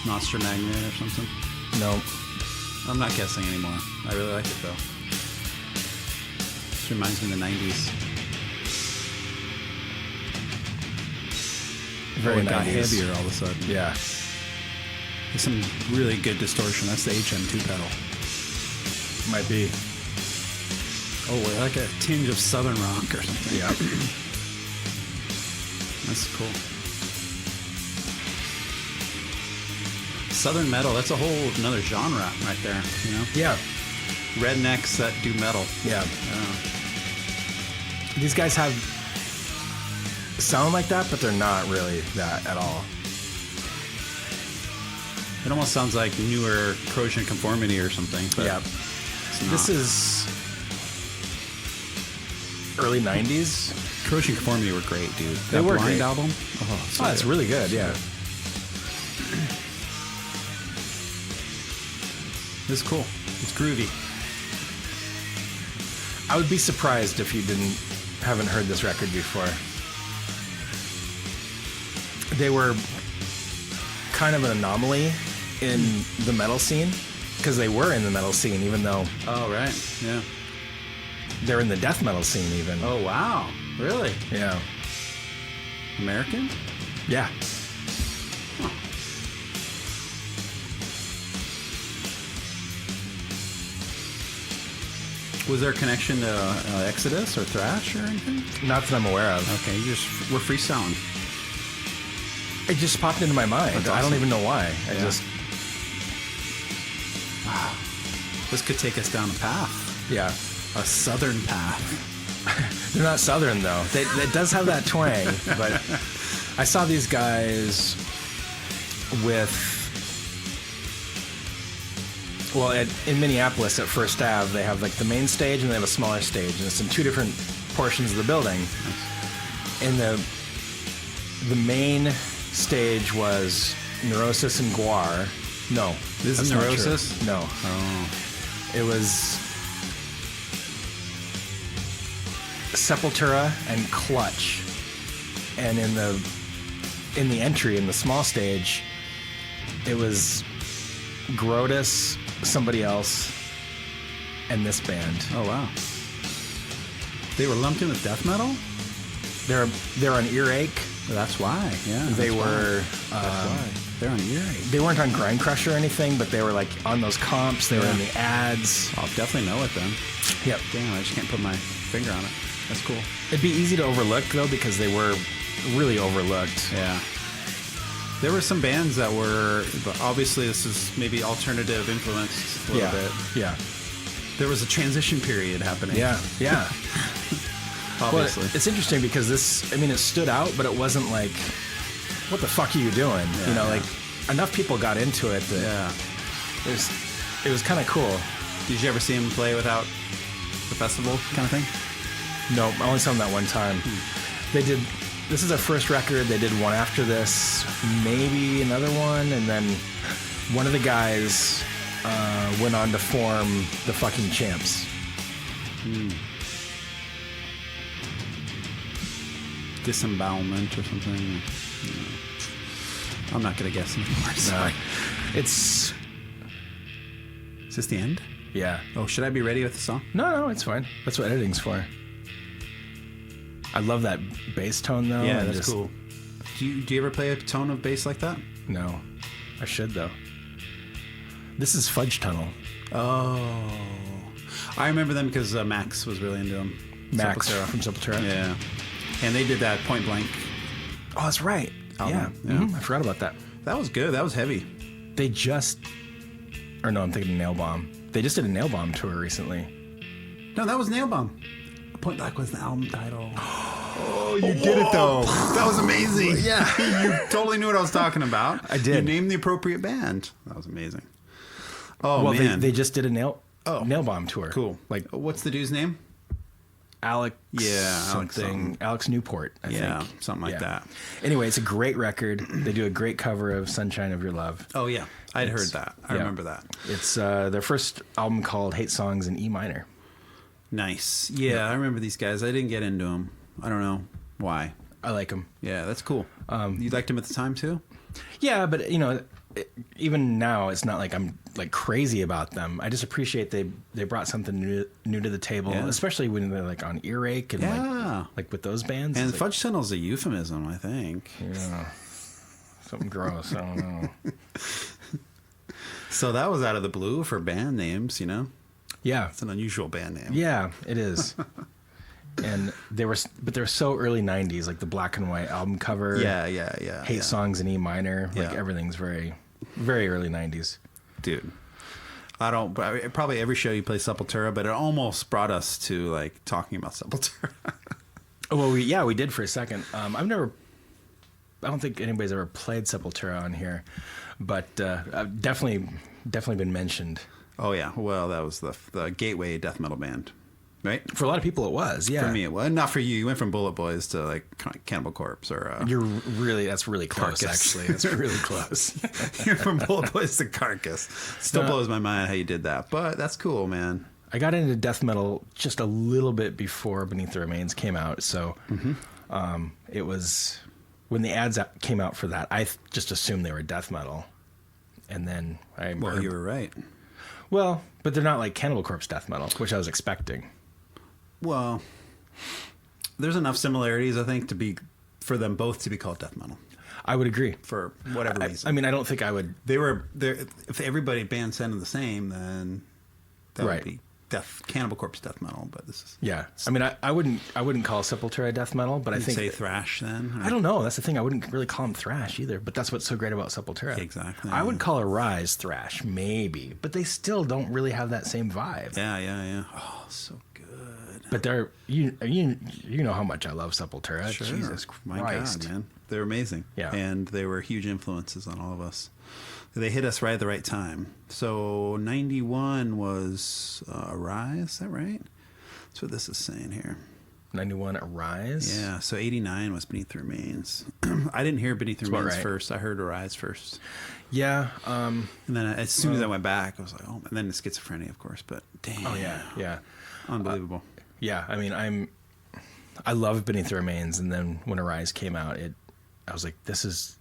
Nostra Magnet or something. No. I'm not guessing anymore. I really like it, though. This reminds me of the 90s. Very it got 90s. heavier all of a sudden. Yeah. There's some really good distortion. That's the HM2 pedal. Might be. Oh, like a tinge of southern rock or something. Yeah. That's cool. Southern metal, that's a whole another genre right there, you know? Yeah. Rednecks that do metal. Yeah. These guys sound like that, but they're not really that at all. It almost sounds like newer Corrosion Conformity or something. But yeah. This is early 90s. Corrosion Conformity were great, dude. They were Blind great. album. Oh, it's really good, yeah. This is cool. It's groovy. I would be surprised if you haven't heard this record before. They were kind of an anomaly in the metal scene, because they were in the metal scene, even though Oh, right. Yeah. they're in the death metal scene even. Oh, wow. Really? Yeah. American? Yeah. Was there a connection to Exodus or thrash or anything? Not that I'm aware of. Okay, we're freestyling. It just popped into my mind. That's I don't awesome. even know why. This could take us down a path. Yeah. A southern path. They're not southern, though. It does have that twang, but I saw these guys in Minneapolis at First Ave, they have like the main stage and they have a smaller stage, and it's in two different portions of the building. And the main stage was Neurosis and Guar. No. This is that's not Neurosis? true. No. Oh. It was Sepultura and Clutch. And in the entry, in the small stage, it was Grotus, somebody else, and this band. Oh, wow. They were lumped in with death metal? They're on Earache. That's why, yeah. They were. That's why. They're on Earache. They weren't on Grind Crusher or anything, but they were like on those comps. They were in the ads. I'll definitely know it then. Yep. Damn, I just can't put my finger on it. That's cool. It'd be easy to overlook though, because they were really overlooked. Yeah. There were some bands that were, but obviously this is maybe alternative influenced a little bit. Yeah. There was a transition period happening. Yeah. Yeah. Obviously. Well, it's interesting because it stood out, but it wasn't like, what the fuck are you doing? Yeah, like enough people got into it that it was kind of cool. Did you ever see him play without the festival kind of thing? No, I only saw them that one time. They did. This is their first record. They did one after this, maybe another one, and then one of the guys went on to form the fucking Champs. Disembowelment or something. I'm not gonna guess anymore. Sorry. It's. Is this the end? Yeah. Oh, should I be ready with the song? No, it's fine. That's what editing's for. I love that bass tone, though. Yeah, that's cool. Do you ever play a tone of bass like that? No. I should, though. This is Fudge Tunnel. Oh. I remember them because Max was really into them. Max from Sepultura. Yeah. And they did that Point Blank. Oh, that's right. Album. Yeah. Mm-hmm. I forgot about that. That was good. That was heavy. They just... Or no, I'm thinking Nail Bomb. They just did a Nail Bomb tour recently. No, that was Nail Bomb. Point Blank was the album title. Oh, you did it, though. That was amazing. Yeah. You totally knew what I was talking about. I did. You named the appropriate band. That was amazing. Oh, well, man. They just did a Nail Bomb tour. Cool. Like, what's the dude's name? Alex something. Alex Newport, I think. Something like that. Anyway, it's a great record. They do a great cover of Sunshine of Your Love. Oh, yeah. I'd heard that. I remember that. It's their first album called Hate Songs in E minor. Nice. Yeah, I remember these guys. I didn't get into them. I don't know why. I like them. Yeah, that's cool. You liked them at the time, too? Yeah, but, even now, it's not like I'm like crazy about them. I just appreciate they brought something new to the table, especially when they're like on Earache and like with those bands. And Fudge Fudge Tunnel's a euphemism, I think. Yeah, something gross. I don't know. So that was out of the blue for band names, Yeah, it's an unusual band name. Yeah, it is. And they were so early '90s, like the black and white album cover. Yeah. Hate Songs in E minor, like everything's very, very early '90s. Dude, probably every show you play Sepultura, but it almost brought us to like talking about Sepultura. Well, we did for a second. I don't think anybody's ever played Sepultura on here, but I've definitely been mentioned. Oh yeah, well that was the gateway death metal band, right? For a lot of people, it was. Yeah, for me it was. Not for you. You went from Bullet Boys to like Cannibal Corpse or. That's really close. Carcass. Actually, that's really close. You're from Bullet Boys to Carcass. Still blows my mind how you did that, but that's cool, man. I got into death metal just a little bit before Beneath the Remains came out, so it was when the ads came out for that. I just assumed they were death metal, and then you were right. Well, but they're not like Cannibal Corpse death metal, which I was expecting. Well, there's enough similarities, I think, for them both to be called death metal. I would agree. For whatever reason. I mean, I don't think I would. If everybody band sounded the same, then that would be Cannibal Corpse death metal. But this is I mean, I wouldn't call Sepultura death metal, but I think say thrash then. I don't know. That's the thing. I wouldn't really call them thrash either. But that's what's so great about Sepultura. Exactly. I would call Arise thrash, maybe, but they still don't really have that same vibe. Yeah. Oh, so good. But they're you know how much I love Sepultura. Sure. Jesus Christ, my God, man, they're amazing. Yeah, and they were huge influences on all of us. They hit us right at the right time. So 91 was Arise, is that right? That's what this is saying here. 91 Arise? Yeah, so 89 was Beneath the Remains. I didn't hear Beneath the Remains first. I heard Arise first. Yeah. And then as soon as I went back, I was like, oh, and then the Schizophrenia, of course, but damn. Oh, yeah. Unbelievable. Yeah, I mean, I love Beneath the Remains, and then when Arise came out, I was like, this is...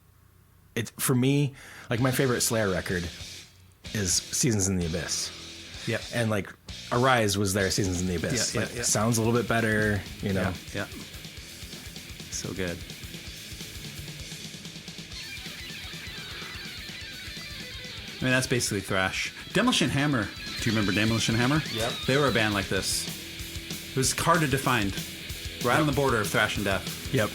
for me, like my favorite Slayer record is Seasons in the Abyss. Yeah. And like Arise was their Seasons in the Abyss. Yeah. Sounds a little bit better, Yeah. So good. I mean, that's basically thrash. Demolition Hammer. Do you remember Demolition Hammer? Yep. They were a band like this. It was hard to define. Right on the border of thrash and death. Yep.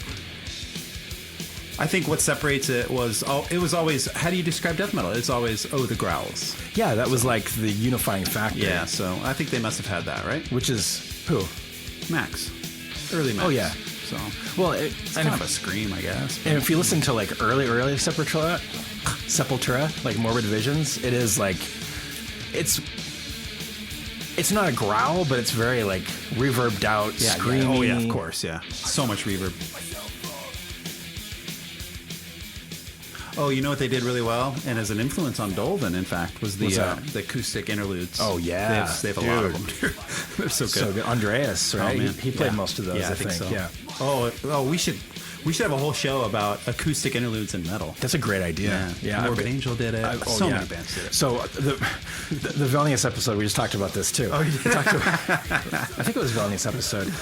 I think what separates it was always, how do you describe death metal? It's always, the growls. Yeah, that was like the unifying factor. Yeah, so I think they must have had that, right? Which is who? Max. Early Max. Oh, yeah. So, well, it's kind of a scream, I guess. And if you listen to like early Sepultura, like Morbid Visions, it is like, it's not a growl, but it's very like reverbed out, screamy. Yeah. Oh yeah, of course, yeah. So much reverb. Oh, you know what they did really well, and as an influence on Dolven, in fact, was the acoustic interludes. Oh yeah, they have a lot of them. They're so good. So good. Andreas, right? Oh, he played most of those. Yeah, I think. so. Yeah. Oh, we should have a whole show about acoustic interludes in metal. That's a great idea. Yeah. Morbid Angel did it. Many bands did it. So the Vilnius episode, we just talked about this too. Oh, yeah. I think it was Vilnius episode.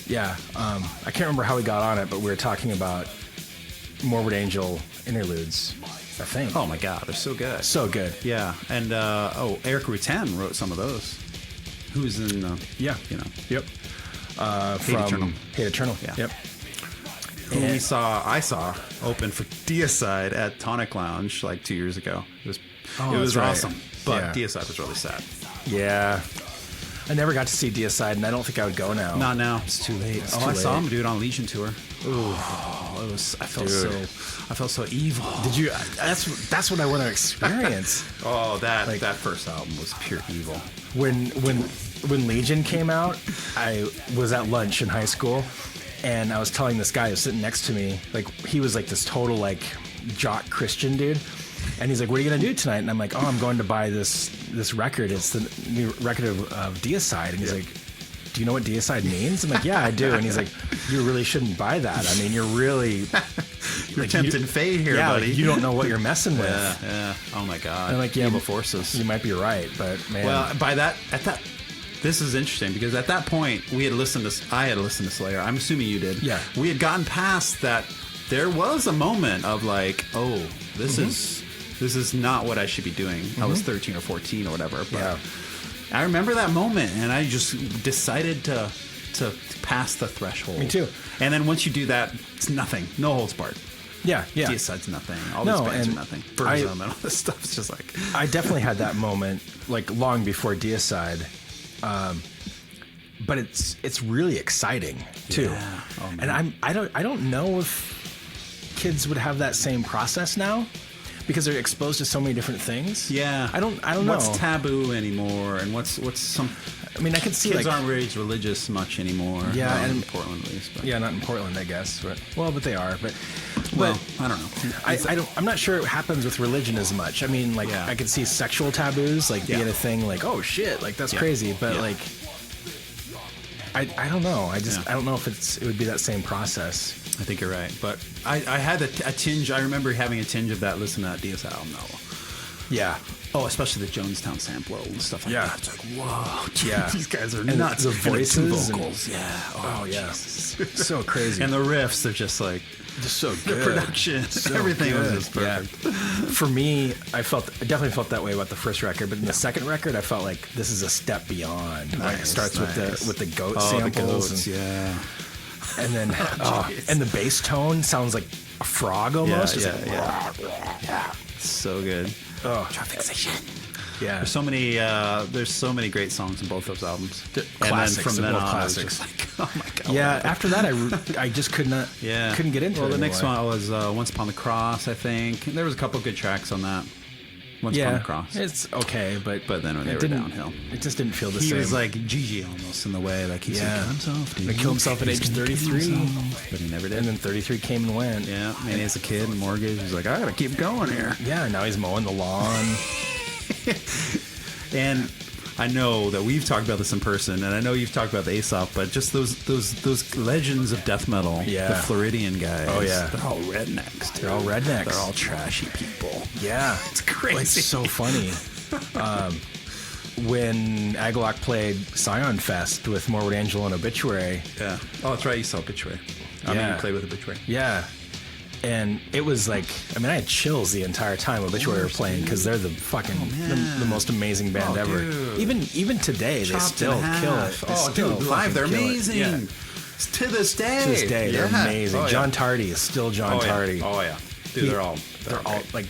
Yeah. I can't remember how we got on it, but we were talking about Morbid Angel interludes, I think. Oh my God, they're so good. So good. Yeah. And Eric Rutan wrote some of those. Who's in Yep. Eternal. Hate Eternal. Yeah. Yep. Who I saw open for Deicide at Tonic Lounge like 2 years ago. It was right. awesome. But Yeah. Deicide was really sad. Yeah. I never got to see Deicide, and I don't think I would go now. Not now. It's too late. I saw him do it on Legion tour. Ooh. I felt so evil. Did you? That's what I want to experience. That first album was pure evil. When Legion came out, I was at lunch in high school, and I was telling this guy who was sitting next to me, like he was like this total like jock Christian dude, and he's like, "What are you gonna do tonight?" And I'm like, "Oh, I'm going to buy this record. It's the new record of Deicide." And he's like, "Do you know what Deicide means?" I'm like, "Yeah, I do." And he's like, "You really shouldn't buy that. I mean, you're really you're tempting fate here, buddy. Like, you don't know what you're messing with." Yeah. Oh my God. And like, Evil forces. You might be right, but man. Well, this is interesting because at that point I had listened to Slayer. I'm assuming you did. Yeah. We had gotten past that. There was a moment of like, oh, this is not what I should be doing. I was 13 or 14 or whatever. But I remember that moment, and I just decided to pass the threshold. Me too. And then once you do that, it's nothing. No holds barred. Yeah. Deicide's nothing. All these bands are nothing. Burzum and all this stuff. It's just like I definitely had that moment like long before Deicide. But it's really exciting too. Yeah. Oh, man. And I don't know if kids would have that same process now because they're exposed to so many different things. Yeah. I don't know. What's taboo anymore, and what's some. I mean, I can see kids like, aren't raised religious much anymore. Yeah, not and in Portland at least. But. Yeah, not in Portland, I guess. But they are. But I don't know. I'm not sure it happens with religion as much. I mean, like I could see sexual taboos like being a thing. Like, oh shit, like that's crazy. But like, I don't know. I don't know if it would be that same process. I think you're right. But I had a tinge. I remember having a tinge of that listening to that Deicide album. Yeah. Oh, especially the Jonestown sampler and stuff like that. It's like, whoa. Yeah. These guys are and nuts. The voices. And the vocals. Yeah. So crazy. And the riffs are just like, just so good. The production. So everything was just perfect. Yeah. For me, I definitely felt that way about the first record, but in the second record, I felt like this is a step beyond. Nice, like it starts with the goat samples. The goats, and then and the bass tone sounds like a frog almost. Yeah. So good. Oh, Traffic Station. Yeah. There's so many great songs in both those albums. Classics. And then from then on, classics. I was just like, oh my God. Yeah. After that, I just couldn't get into it. Well, the anymore. next one was Once Upon the Cross, I think. And there was a couple good tracks on that. Once Upon the Cross. It's okay, but then when they were downhill, it just didn't feel the same. He was like Gigi almost in the way, like he's gonna kill himself. He killed himself at age 33, but he never did. And then 33 came and went. Yeah, and as a kid, and mortgage, he's like, I gotta keep going here. Yeah, and now he's mowing the lawn. And I know that we've talked about this in person, and I know you've talked about the Aesop, but just those legends of death metal, the Floridian guys. Oh yeah, they're all rednecks. They're all rednecks. They're all trashy people. Yeah, it's crazy. It's so funny. When Agalloch played Scion Fest with Morbid Angel and Obituary. Yeah. Oh, that's right. You saw Obituary. I mean, you played with Obituary. Yeah. And it was like, I mean, I had chills the entire time Obituary were playing because they're the fucking the most amazing band ever. Dude. Even today, they still kill it. Dude, live they're amazing. Yeah. To this day, they're amazing. John Tardy is still John Tardy. Oh yeah, dude, they're all like,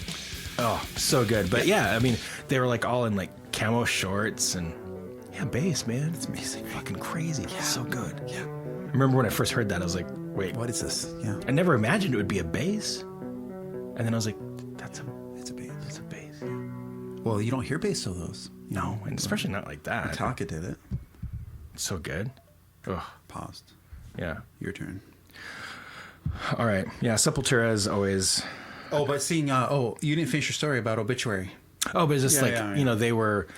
oh, so good. But yeah, I mean, they were like all in like camo shorts and bass, man, it's amazing, fucking crazy. Yeah. So good. Yeah. I remember when I first heard that, I was like, wait, what is this? Yeah. I never imagined it would be a bass. And then I was like, it's a bass. It's a bass. Yeah. Well, you don't hear bass solos. No, and especially not like that. Metallica did it. It's so good. Ugh. Paused. Yeah. Your turn. All right. Yeah, Sepultura is always... Oh, but seeing... you didn't finish your story about Obituary. Oh, but it's just they were...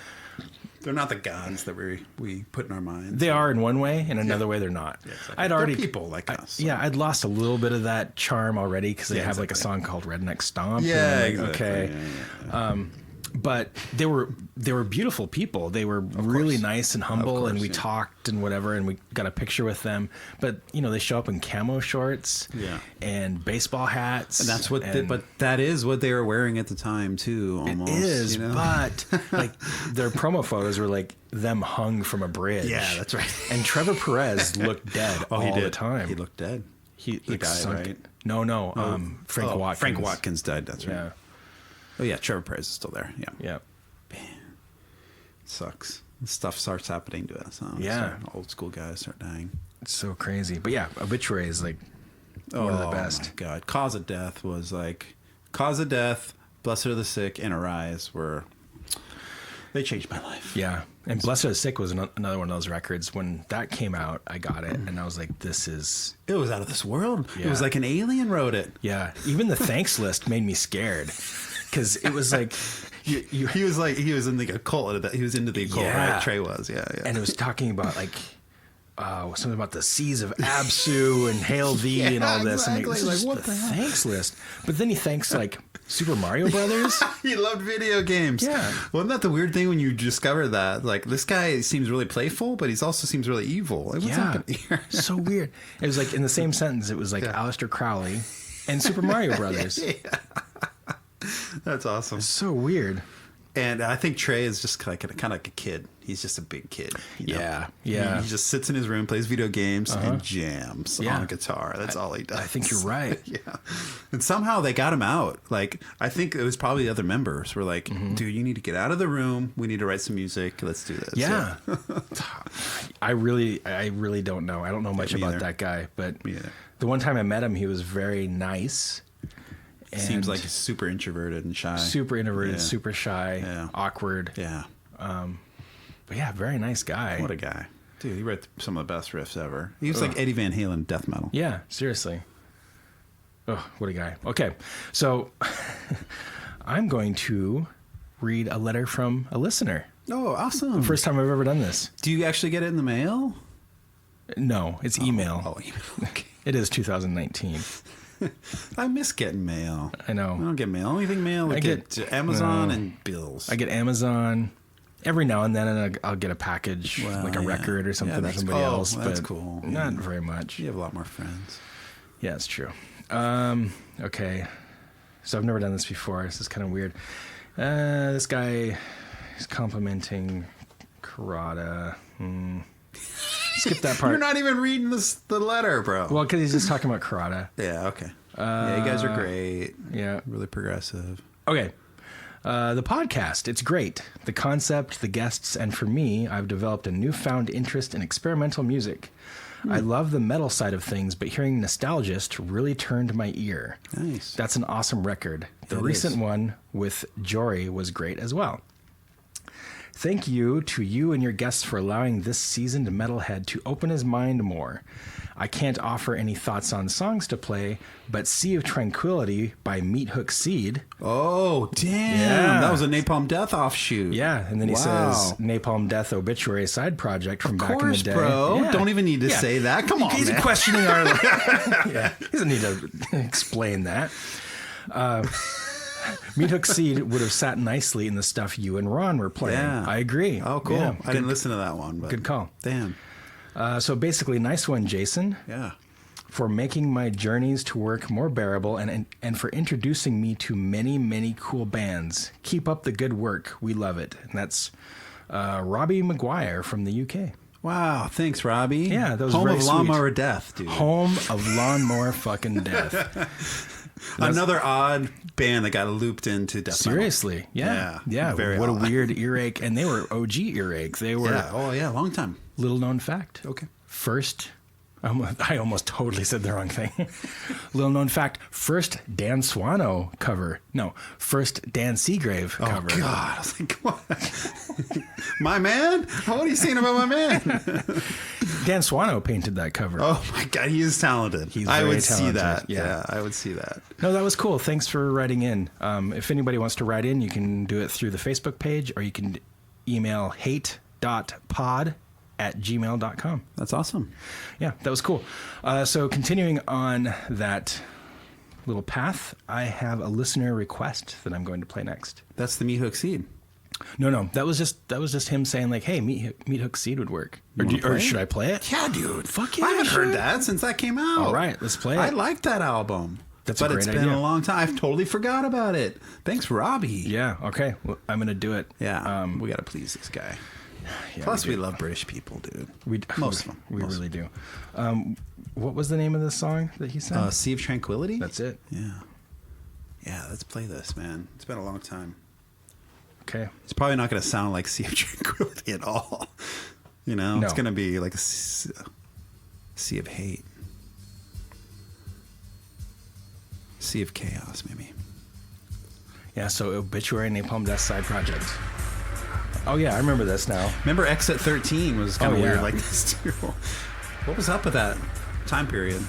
They're not the gods that we put in our minds. They are in one way, in another way they're not. Yeah, exactly. I'd already... They're people like us. Yeah, I'd lost a little bit of that charm already because they have like a song called Redneck Stomp. Yeah, exactly. Okay. Yeah. But they were beautiful people. They were really nice and humble, and we talked and whatever, and we got a picture with them. But they show up in camo shorts, and baseball hats, and that's what. But that is what they were wearing at the time too. Almost, it is, but like their promo photos were like them hung from a bridge. Yeah, that's right. And Trevor Perez looked dead all the time. He looked dead. He died, right? No. Frank Watkins. Frank Watkins died. That's right. Yeah. Oh yeah, Trevor Perez is still there. Yeah. Yeah. Man, sucks. Stuff starts happening to us. Huh? Yeah. Old school guys start dying. It's so crazy. But yeah, Obituary is like one of the best. Oh my God. Cause of Death was like... Cause of Death, Blessed Are the Sick, and Arise were... They changed my life. Yeah. And Blessed Are the Sick was another one of those records. When that came out, I got it. And I was like, this is... It was out of this world. Yeah. It was like an alien wrote it. Yeah. Even the thanks list made me scared. Because it was like... He was in the occult. He was into the occult, right? Trey was, yeah. And it was talking about like... something about the seas of Absu and Hail Thee and all this. Exactly. And this is what the hell? thanks list. But then he thanks like Super Mario Brothers. He loved video games. Yeah. Wasn't that the weird thing when you discover that? Like, this guy seems really playful, but he also seems really evil. Like, what's happening here? So weird. It was like in the same sentence, it was like Aleister Crowley and Super Mario Brothers. That's awesome. It's so weird. And I think Trey is just kind of like a kid. He's just a big kid. You know? Yeah. He just sits in his room, plays video games, and jams on a guitar. That's all he does. I think you're right. Yeah. And somehow they got him out. Like, I think it was probably the other members were like, dude, you need to get out of the room. We need to write some music. Let's do this. Yeah. I really don't know. I don't know much about that guy. But the one time I met him, he was very nice. Seems like he's super introverted and shy. Super introverted, super shy, awkward. Yeah. But yeah, very nice guy. What a guy. Dude, he wrote some of the best riffs ever. He was like Eddie Van Halen death metal. Yeah, seriously. Oh, what a guy. Okay, so I'm going to read a letter from a listener. Oh, awesome. First time I've ever done this. Do you actually get it in the mail? No, it's email. Oh, email. Okay. It is 2019. I miss getting mail. I know. I don't get mail. Only thing mail I get Amazon and bills. I get Amazon. Every now and then, and I'll get a package, like a record or something from somebody else. That's but cool. Not very much. You have a lot more friends. Yeah, it's true. Okay. So I've never done this before. This is kind of weird. This guy is complimenting Karada. Skip that part. You're not even reading the letter, bro. Well, because he's just talking about Karada. Yeah, okay. Yeah, you guys are great. Yeah. Really progressive. Okay. The podcast, it's great. The concept, the guests, and for me, I've developed a newfound interest in experimental music. I love the metal side of things, but hearing Nostalgist really turned my ear. Nice. That's an awesome record. The recent one with Jory was great as well. Thank you to you and your guests for allowing this seasoned metalhead to open his mind more. I can't offer any thoughts on songs to play, but Sea of Tranquility by Meathook Seed. Oh, damn. Yeah. That was a Napalm Death offshoot. Yeah, and then he says Napalm Death Obituary side project from back in the day. Bro. Yeah. Don't even need to say that. Come on, He's man. questioning our... Yeah, he doesn't need to explain that. Meathook Seed would have sat nicely in the stuff you and Ron were playing. Yeah. I agree. Oh, cool. Yeah, I didn't listen to that one. But good call. Damn. So basically, nice one, Jason. Yeah. For making my journeys to work more bearable and for introducing me to many, many cool bands. Keep up the good work. We love it. And that's Robbie McGuire from the UK. Wow. Thanks, Robbie. Yeah, that was Home very of sweet. Lawnmower Death, dude. Home of Lawnmower fucking Death. Another odd band that got looped into death Seriously. metal. Yeah. Very what odd. a weird earache. And they were OG earache. They were... Yeah. Oh, yeah. Long time. Little known fact. Okay. First I almost totally said the wrong thing. Little known fact, first Dan Swano cover. No, first Dan Seagrave cover. Oh, God. I was like, what? My man? What are you saying about my man? Dan Swano painted that cover. Oh, my God. He is talented. He's I very would see talented. that. Yeah. Yeah, I would see that. No, that was cool. Thanks for writing in. If anybody wants to write in, you can do it through the Facebook page, or you can email hate.pod@gmail.com. That's awesome. Yeah, that was cool. So continuing on that little path, I have a listener request that I'm going to play next. That's the Meat Hook Seed. No, that was just him saying like, "Hey, Meat Hook Seed would work." Or should I play it? Yeah, dude. Fuck yeah, I haven't sure. heard that since that came out. All right, let's play it. I like that album. That's a but great it's been idea. a long time. I've totally forgot about it. Thanks, Robbie. Yeah. Okay. Well, I'm gonna do it. Yeah. We got to please this guy. Yeah, Plus, we do. love British people, dude. Most of them. We really do. What was the name of the song that he sang? Sea of Tranquility? That's it. Yeah. Yeah, let's play this, man. It's been a long time. Okay. It's probably not going to sound like Sea of Tranquility at all. You know? No. It's going to be like a sea of hate. Sea of chaos, maybe. Yeah. So Obituary, Napalm Death side project. Oh yeah, I remember this now. Remember Exit 13 was kind of Oh, yeah. weird like this too. What was up with that time period?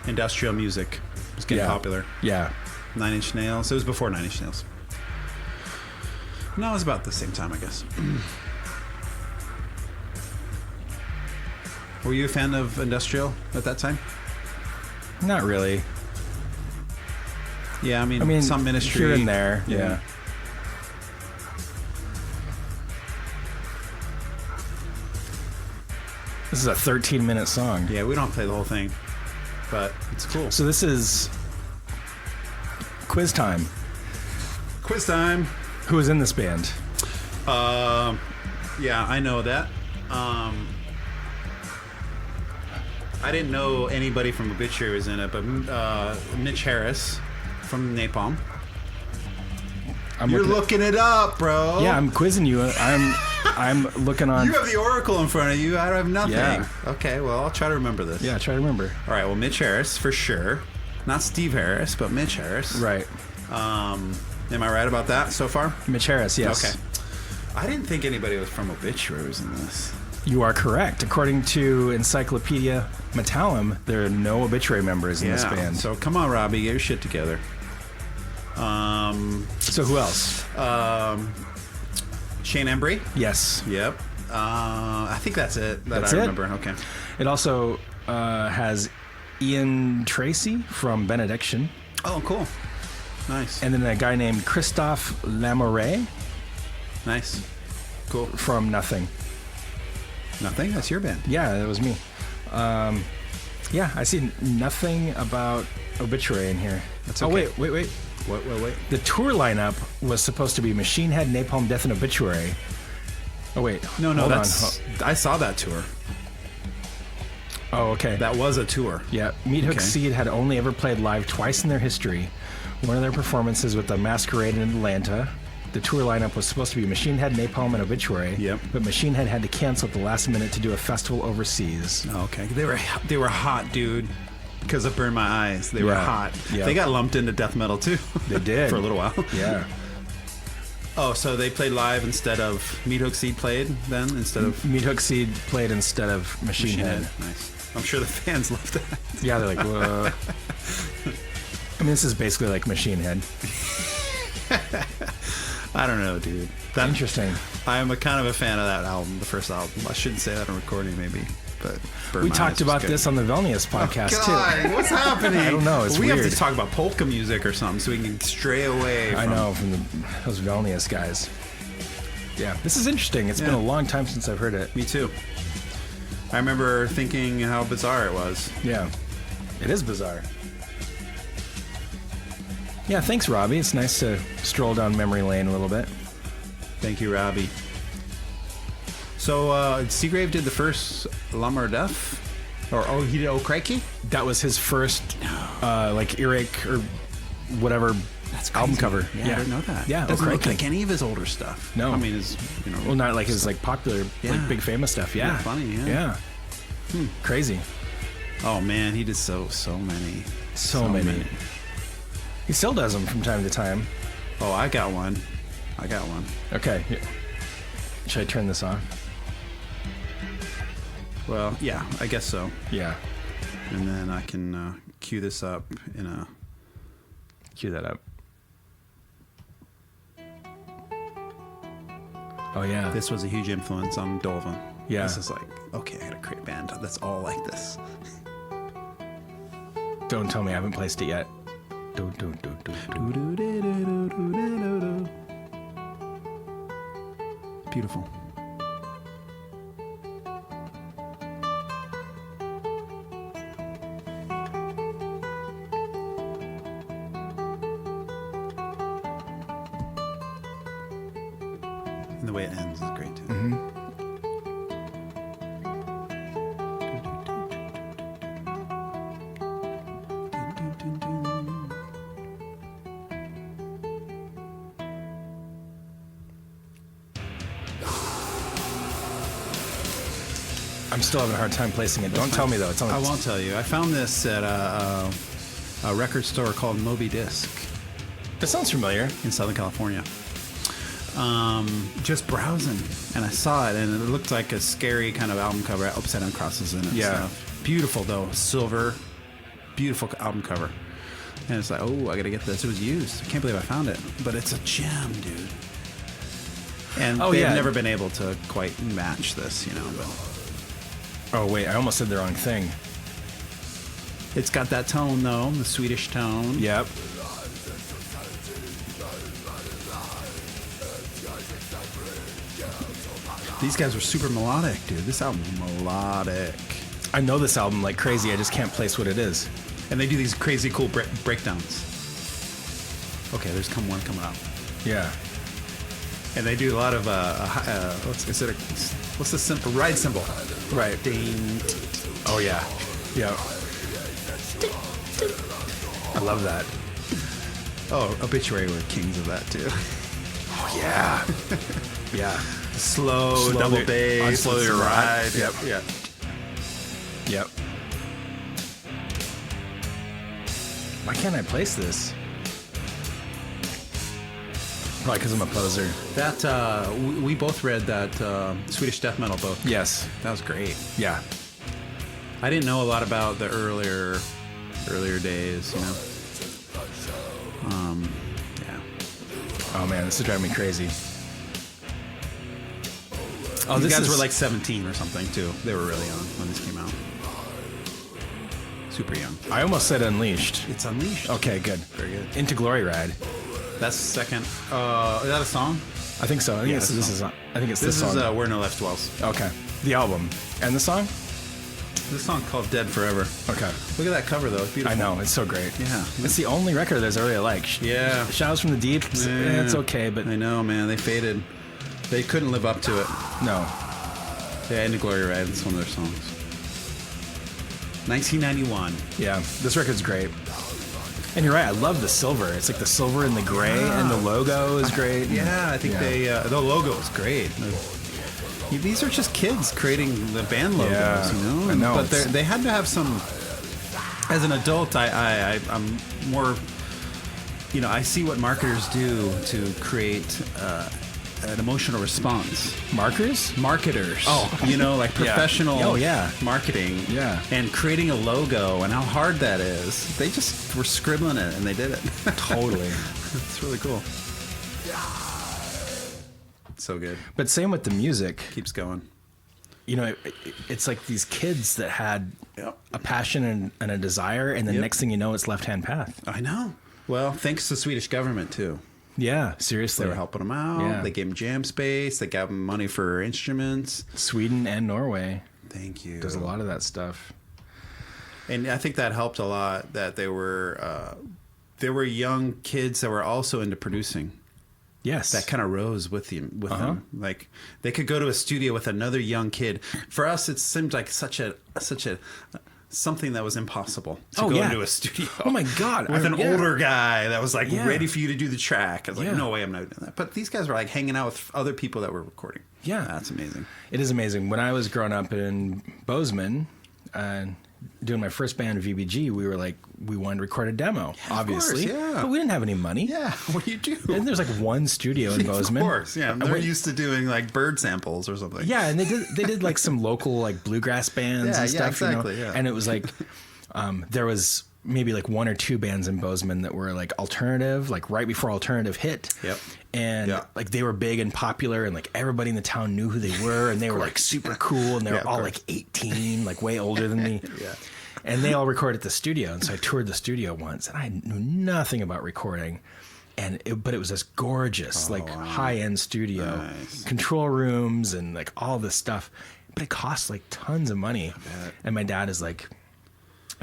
Industrial music was getting popular. Yeah. 9 Inch Nails. It was before 9 Inch Nails. No, it was about the same time, I guess. Were you a fan of industrial at that time? Not really. Yeah, I mean some Ministry here and there. Yeah. This is a 13-minute song. Yeah, we don't play the whole thing, but it's cool. So this is quiz time. Quiz time. Who was in this band? Yeah, I know that. I didn't know anybody from Obituary was in it, but Mitch Harris from Napalm. You're looking it up, bro. Yeah, I'm quizzing you. I'm looking on. You have the Oracle in front of you. I have nothing. Yeah. Okay, well, I'll try to remember this. Yeah, try to remember. All right, well, Mitch Harris, for sure. Not Steve Harris, but Mitch Harris. Right. Am I right about that so far? Mitch Harris, yes. Okay. I didn't think anybody was from Obituary was in this. You are correct. According to Encyclopedia Metallum, there are no Obituary members in this band. So come on, Robbie, get your shit together. So who else? Shane Embry. Yes. Yep. I think that's it. That's I it? remember. Okay. It also has Ian Tracy from Benediction. Oh, cool. Nice. And then a guy named Christophe Lamoureux Nice. Cool. from Nothing. Nothing? That's your band. Yeah, that was me. Yeah, I see nothing about Obituary in here. That's Oh, okay. wait. Wait. The tour lineup was supposed to be Machine Head, Napalm Death, and Obituary. Oh, wait. No, Hold on. that's... I saw that tour. Oh, okay. That was a tour. Yeah, Meat Hook Okay. Seed had only ever played live twice in their history. One of their performances with the Masquerade in Atlanta. The tour lineup was supposed to be Machine Head, Napalm, and Obituary. Yep. But Machine Head had to cancel at the last minute to do a festival overseas. Okay. They were hot, dude. Because of Burn My Eyes. They were hot. Yeah. They got lumped into death metal, too. They did. For a little while. Yeah. Oh, so they played live instead of Meat Hook Seed played then? Instead of Meat Hook Seed played instead of Machine Head. Nice. I'm sure the fans loved that. Yeah, they're like, whoa. I mean, this is basically like Machine Head. I don't know, dude. Interesting. I'm kind of a fan of that album, the first album. I shouldn't say that on recording, maybe. But Burn We My talked Eyes was about good. this on the Velnius podcast, God, too. what's happening? I don't know. It's we weird. have to talk about polka music or something so we can stray away from... I know, from those Velnius guys. Yeah, this is interesting. It's been a long time since I've heard it. Me too. I remember thinking how bizarre it was. Yeah, it is bizarre. Yeah, thanks, Robbie. It's nice to stroll down memory lane a little bit. Thank you, Robbie. So, Seagrave did the first Lumber Death? Or, he did O'Crickey? That was his first, like, earache or whatever album cover. Yeah, I didn't know that. Yeah, Doesn't look O'Crickey. like any of his older stuff. No. I mean, his, Well, not like his, like, popular, Yeah. like, big famous stuff. Yeah. Yeah, funny, yeah. Crazy. Oh man, he did so many. So many. He still does them from time to time. Oh, I got one. Okay. Yeah. Should I turn this off? Well, yeah, I guess so. Yeah. And then I can cue this up in a... Cue that up. Oh, yeah. This was a huge influence on Dolven. Yeah. This is like, okay, I gotta create a band that's all like this. Don't tell me I haven't placed it yet. Beautiful. And the way it ends is great too. Mm-hmm. I'm still having a hard time placing it. Don't tell me though. I won't tell you. I found this at a record store called Moby Disc That sounds familiar. in Southern California. Just browsing, and I saw it, and it looked like a scary kind of album cover, upside down crosses in it. and Yeah. stuff. Beautiful though, silver, beautiful album cover. And it's like, oh, I gotta get this. It was used. I can't believe I found it, but it's a gem, dude. And Oh, they've yeah. never been able to quite match this, you know. But Oh, wait. I almost said the wrong thing. it's got that tone though, the Swedish tone. Yep. These guys were super melodic, dude. This album's melodic. I know this album like crazy. I just can't place what it is. And they do these crazy cool breakdowns. Okay, there's one coming up. Yeah. And they do a lot of what's the simple ride cymbal? Right. Ding. Oh, yeah. Yeah. I love that. Oh, Obituary were kings of that too. Oh, yeah. Yeah. Slow double bass, slow your ride. Yep. Yeah. Yep. Why can't I place this? Probably because I'm a poser. That we both read that Swedish death metal book. Yes. That was great. Yeah. I didn't know a lot about the earlier days, you know. Yeah. Oh man, this is driving me crazy. Oh, These this guys is were like 17 or something too. They were really young when this came out. Super young. I almost said Unleashed. It's Unleashed. Okay, good. Very good. Into Glory Ride. That's the second. Is that a song? I think so. I think Yeah, it's it's this is. I think it's This this is song. Where No Left Dwells. Okay. The album and the song. This song called Dead Forever. Okay. Look at that cover though. It's beautiful. I know it's so great. Yeah. It's the only record that I really like. Yeah. Shadows from the Deep. Yeah. It's okay, but I know, man. They faded. They couldn't live up to it. no. Yeah, Into Glory Ride. It's one of their songs. 1991. Yeah, this record's great. And you're right. I love the silver. It's like the silver and the gray, and the logo is great. Yeah, I think the logo is great. These are just kids creating the band logos, Yeah, you know? I know, But it's- they had to have some... As an adult, I'm more... You know, I see what marketers do to create an emotional response. Markers? Marketers. Oh. You know, like Yeah. professional Oh, yeah. marketing. Yeah. And creating a logo and how hard that is. They just were scribbling it and they did it. Totally. It's really cool. So good. But same with the music. Keeps going. You know, it's like these kids that had Yep. a passion and a desire, and the Yep. next thing you know, it's Left Hand Path. I know. Well, thanks to the Swedish government too. Yeah, seriously. They were helping them out. Yeah. They gave them jam space. They gave them money for instruments. Sweden and Norway Thank you. does a lot of that stuff. And I think that helped a lot. That they were young kids that were also into producing. Yes. That kind of rose with them. Like they could go to a studio with another young kid. For us, it seemed like such a something that was impossible to go into a studio. Oh my God. With an Yeah. older guy that was like Yeah. ready for you to do the track. I was like, Yeah. no way, I'm not doing that. But these guys were like hanging out with other people that were recording. Yeah. That's amazing. It is amazing. When I was growing up in Bozeman, doing my first band, VBG, we were like, we wanted to record a demo, obviously. Of course, yeah. But we didn't have any money. Yeah, what do you do? And there's like one studio in Bozeman. Of course, yeah. They're used to doing like bird samples or something. Yeah, and they did like some local like bluegrass bands and stuff. Exactly, yeah. And it was like, there was maybe like one or two bands in Bozeman that were like alternative, like right before alternative hit. Yep. And like they were big and popular, and like everybody in the town knew who they were, and they were like super cool, and they were all like 18, like way older than me. Yeah. And they all recorded at the studio, and so I toured the studio once, and I knew nothing about recording, but it was this gorgeous, high-end studio, nice. Control rooms, and like all this stuff. But it cost like tons of money. And my dad is like,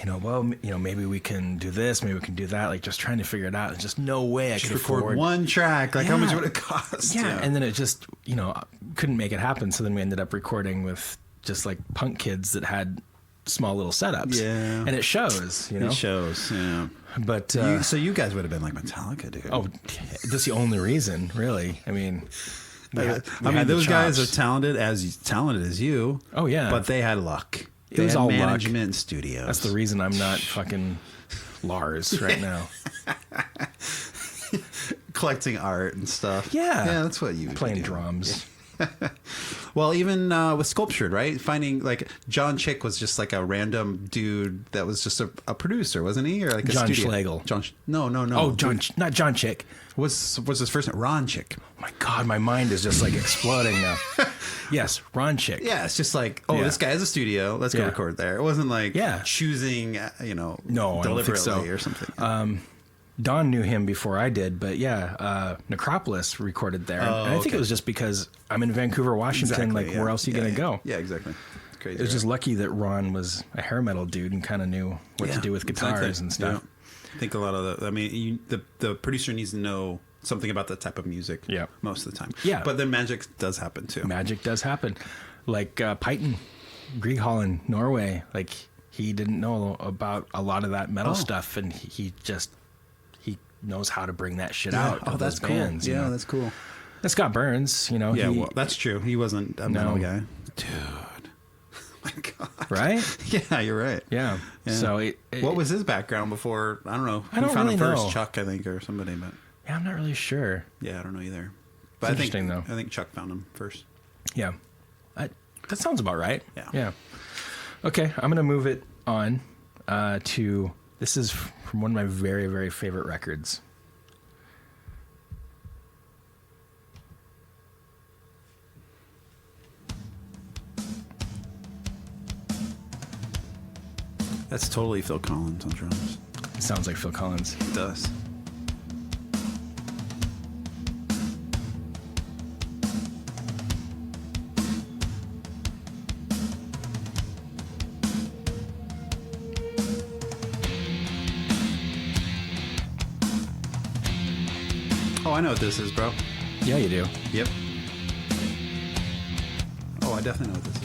maybe we can do this, maybe we can do that, like just trying to figure it out. There's just no way I could afford one track. Like how much would it cost? Yeah, and then it just, couldn't make it happen. So then we ended up recording with just like punk kids that had small little setups. Yeah. And it shows, It shows, yeah. But so you guys would have been like Metallica, dude. oh, that's the only reason, really. I mean, those guys are talented as you. Oh yeah, but they had luck. It was all management luck. Studios. That's the reason I'm not fucking Lars right now. Collecting art and stuff. Yeah, that's what you playing drums. Well, even with Sculptured, right? Finding like John Chick was just like a random dude that was just a producer, wasn't he? Or like a John studio. Schlegel. No. Oh, not John Chick. Was his first name Ron Chick? Oh my God, my mind is just like exploding now. Yes, Ron Chick. Yeah, it's just like, this guy has a studio. Let's go record there. It wasn't like choosing, no, deliberately or something. Don knew him before I did, but Necropolis recorded there. And I think it was just because I'm in Vancouver, Washington. Exactly, where else are you going to go? Yeah, exactly. Crazy. It was just lucky that Ron was a hair metal dude and kind of knew what to do with guitars and stuff. Yeah. I think a lot of the producer needs to know something about that type of music most of the time. Yeah. But then magic does happen too. Magic does happen. Like Python, Grieghallen, Norway, like he didn't know about a lot of that metal stuff, and he knows how to bring that shit out. Oh, that's cool. Bands, yeah, that's cool. And Scott Burns, well, that's true. He wasn't a metal guy. Dude. My God. Right? Yeah, you're right. Yeah. So what was his background before? I don't know. I don't found really him first? know. Chuck, I think, or somebody. But yeah, I'm not really sure. Yeah, I don't know either. But interesting, though. I think Chuck found him first. Yeah. That sounds about right. Yeah. Okay, I'm going to move it on to... This is from one of my very, very favorite records. That's totally Phil Collins on drums. It sounds like Phil Collins. It does. Oh, I know what this is, bro. Yeah, you do. Yep. Oh, I definitely know what this is.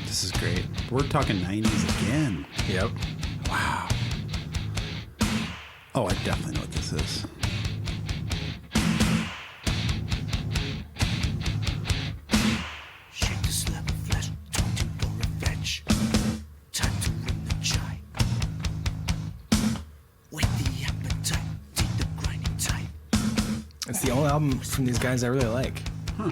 This is great. We're talking 90s again. Yep. Wow. Oh, I definitely know what this is. Shake the slab of flesh, taunting for revenge. Time to ring the chime. Wake the appetite, take the grinding time. It's the only album from these guys I really like. Huh.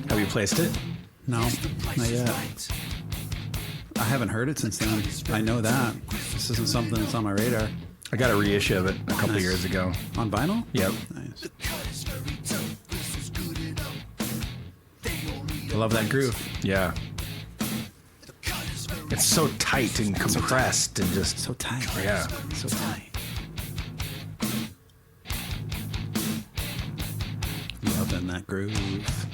Have you placed it? No, not yet. I haven't heard it since then. I know that. This isn't something that's on my radar. I got a reissue of it a couple years ago. On vinyl? Yep. Nice. I love that groove. Yeah. It's so tight and compressed and just So tight. Yeah. So tight. Loving that groove.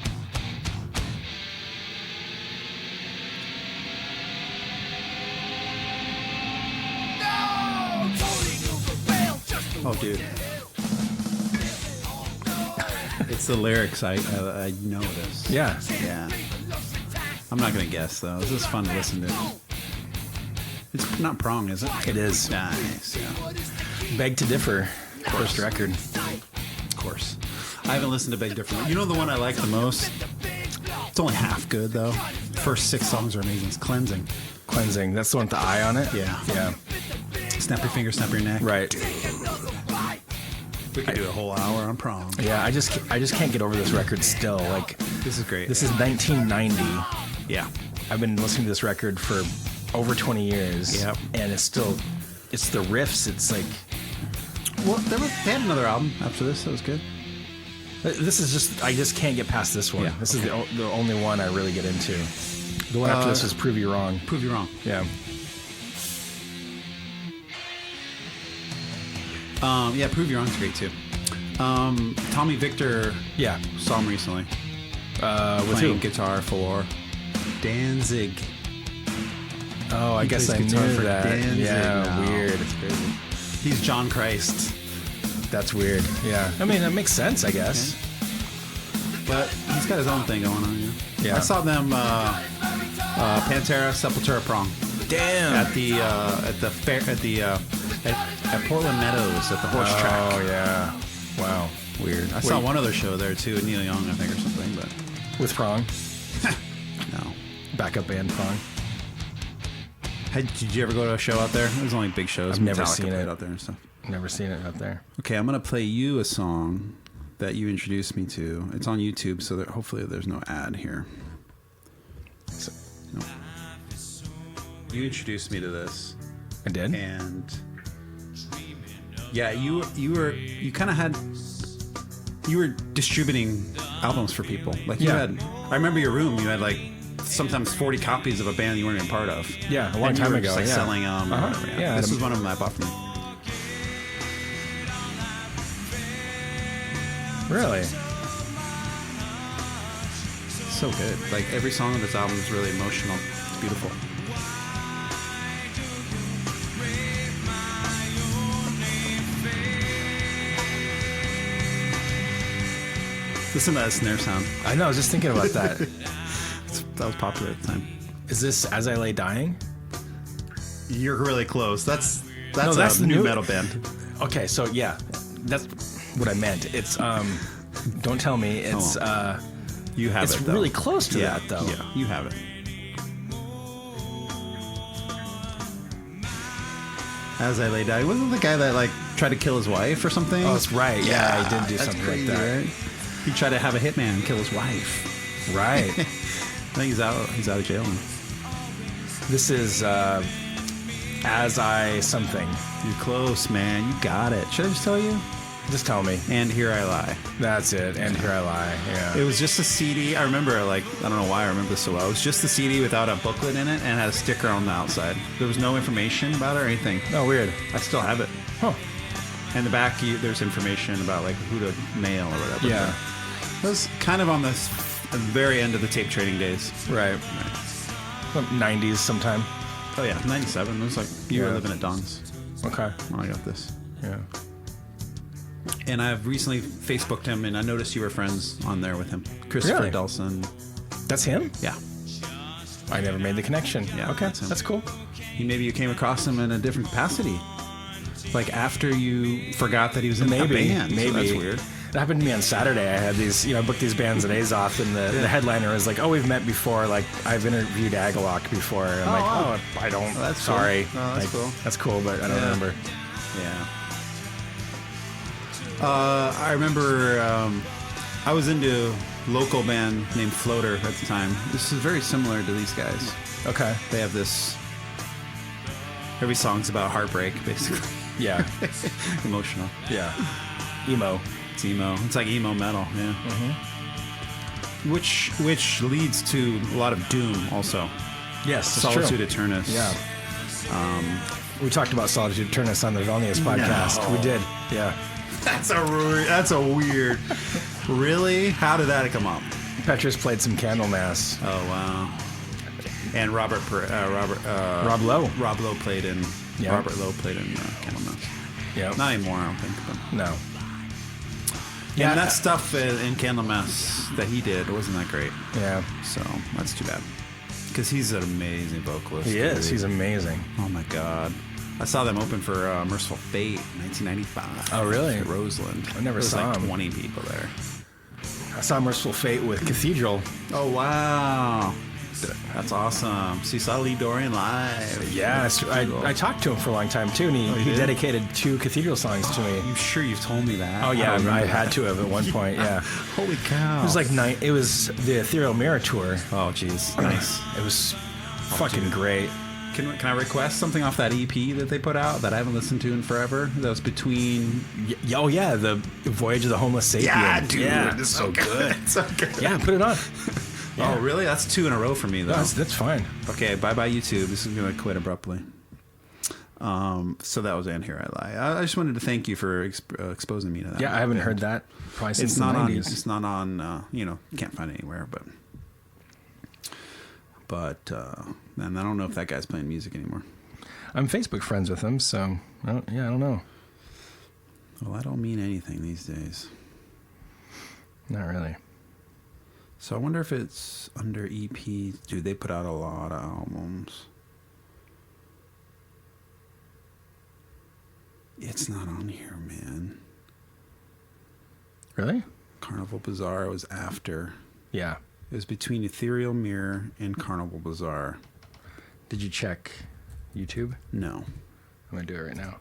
Oh, dude. It's the lyrics. I know this. Yeah. Yeah. I'm not gonna guess though. This is fun to listen to. It's not Prong, is it? It is. Nice. Yeah. Beg to differ. First record. Of course. I haven't listened to Beg Different. You know the one I like the most? It's only half good though. First 6 songs are amazing. It's Cleansing. Cleansing. That's the one with the eye on it? Yeah. Yeah. Snap your finger, snap your neck. Right. We could do a whole hour on Prong. Yeah, I just can't get over this record still. Like, This is great. this is 1990. Yeah. I've been listening to this record for over 20 years. Yep. And it's the riffs. It's like, Well, they had another album after this. That was good. this is just, I just can't get past this one. Yeah, This is the only one I really get into. The one after this was Prove You Wrong. Prove You Wrong. Yeah. Yeah, Prove You Wrong's great too. Tommy Victor Yeah. saw him recently. With Playing who? guitar for Danzig. Oh, I guess I plays guitar knew for that. Danzig Yeah, now. weird. It's crazy. He's John Christ. That's weird. Yeah. I mean, that makes sense, I guess. But he's got his own thing going on, Yeah. I saw them Pantera, Sepultura, Prong Damn. at the fair at Portland Meadows at the horse track. Oh, yeah. Wow. Weird. I saw one other show there too, Neil Young, I think, or something. But With Prong. no. Backup band Prong. Did you ever go to a show out there? There's only big shows. I've never Metallica seen played it. out there and stuff. Never seen it out there. Okay, I'm gonna play you a song that you introduced me to. It's on YouTube, so that hopefully there's no ad here. No. You introduced me to this, I did? and yeah, you were distributing albums for people. Like you Yeah. had, I remember your room. You had like sometimes 40 copies of a band you weren't even part of. Yeah, a long And you time were ago. just, like yeah. selling them. or Uh-huh. whatever, Yeah, this the- was one of them I bought from you. Really? So good. Like every song on this album is really emotional. It's beautiful. Listen to that snare sound. I know, I was just thinking about that. That was popular at the time. Is this As I Lay Dying? You're really close. That's that's a the new new- metal band. Okay, so yeah, that's what I meant. It's, don't tell me, it's, You have it's it. Though. really close to Yeah, that, though. Yeah, you have it. As I Lay Dying, wasn't the guy that like tried to kill his wife or something? Oh, that's right. Yeah, he did do that's something crazy, like that. Right? He tried to have a hitman kill his wife. Right. I think he's out of jail now. This is, As I Something. You're close, man. You got it. Should I just tell you? Just tell me. And Here I Lie. That's it. And Here I Lie. Yeah. It was just a CD. I remember, like, I don't know why I remember this so well. It was just a CD without a booklet in it and had a sticker on the outside. There was no information about it or anything. Oh, weird. I still have it. Huh. In the back, there's information about, like, who to mail or whatever. Yeah. It was kind of on the very end of the tape trading days. Right. 90s sometime. Oh, yeah. 97. It was like, you were Yeah. living at Don's Okay. when I got this. Yeah. And I've recently Facebooked him, and I noticed you were friends on there with him. Christopher Really? Delson. That's him? Yeah. I never made the connection. Yeah, Okay. that's him. That's cool. Maybe you came across him in a different capacity. Like after you forgot that he was in a band. So Maybe. that's weird. It happened to me on Saturday. I had these, I booked these bands at Azoth, and the headliner was like, "Oh, we've met before. Like, I've interviewed Agalok before." And I'm like, wow. "Oh, I don't. Oh, that's cool. sorry. Oh, that's Like, cool. That's cool, but I don't Yeah. remember." Yeah. I remember I was into local band named Floater at the time. This is very similar to these guys. Okay. They have this. Every song's about heartbreak, basically. Yeah. Emotional. Yeah. Emo. It's emo. It's like emo metal, yeah. Which leads to a lot of doom, also. Yes. It's Solitude true. Eternus. Yeah. We talked about Solitude Eternus on the Vilnius podcast. No. We did. Yeah. That's a weird. Really? How did that come up? Petrus played some Candlemass. Oh wow. And Rob Lowe. Rob Lowe played in. Yeah. Robert Lowe played in Candlemass. Yeah. Not anymore, I don't think. But. No. Yeah, and that stuff in Candlemass that he did wasn't that great. Yeah. So that's too bad. Because he's an amazing vocalist. He is. He's amazing. Oh my God. I saw them open for Merciful Fate in 1995. Oh, really? At Roseland. I never saw like him. 20 people there. I saw Merciful Fate with Cathedral. Oh, wow. That's awesome. So you saw Lee Dorian live. Yeah, I talked to him for a long time, too, and he dedicated 2 Cathedral songs to me. You sure you've told me that? Oh, yeah, I had to have at one point, yeah. Holy cow. It was like it was the Ethereal Mirror tour. Oh, jeez. Nice. It was fucking great. Can I request something off that EP that they put out that I haven't listened to in forever? That was between... Oh, yeah, the Voyage of the Homeless Sapien. Yeah, dude. Yeah, It's so good. It's so good. Yeah, put it on. Yeah. Oh, really? That's 2 in a row for me, though. That's fine. Okay, bye-bye, YouTube. This is going to quit abruptly. So that was And Here I Lie. I just wanted to thank you for exposing me to that. Yeah, I haven't heard that probably since It's the not 90s. on. It's not on. Can't find it anywhere. But and I don't know if that guy's playing music anymore. I'm Facebook friends with him, so I don't know. Well, that don't mean anything these days. Not really. So I wonder if it's under EP. Dude, they put out a lot of albums. It's not on here, man. Really? Carnival Bazaar was after. Yeah. It was between Ethereal Mirror and Carnival Bazaar. Did you check YouTube? No. I'm gonna do it right now.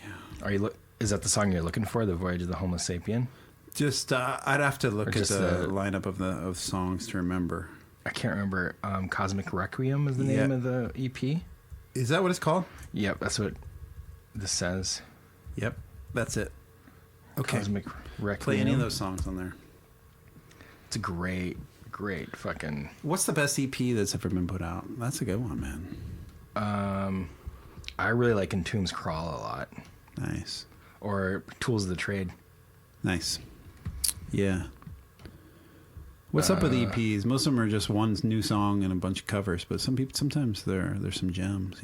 Yeah. Is that the song you're looking for? The Voyage of the Homeless Sapien? Just I'd have to look at the the lineup of songs to remember. I can't remember. Cosmic Requiem is the name of the EP. Is that what it's called? Yep, that's what this says. Yep, that's it. Okay. Cosmic Requiem. Play any of those songs on there. It's a great fucking... What's the best EP that's ever been put out? That's a good one, man. I really like Entomb's Crawl a lot. Nice. Or Tools of the Trade. Nice. Yeah. What's up with EPs? Most of them are just one new song and a bunch of covers, but sometimes there's some gems,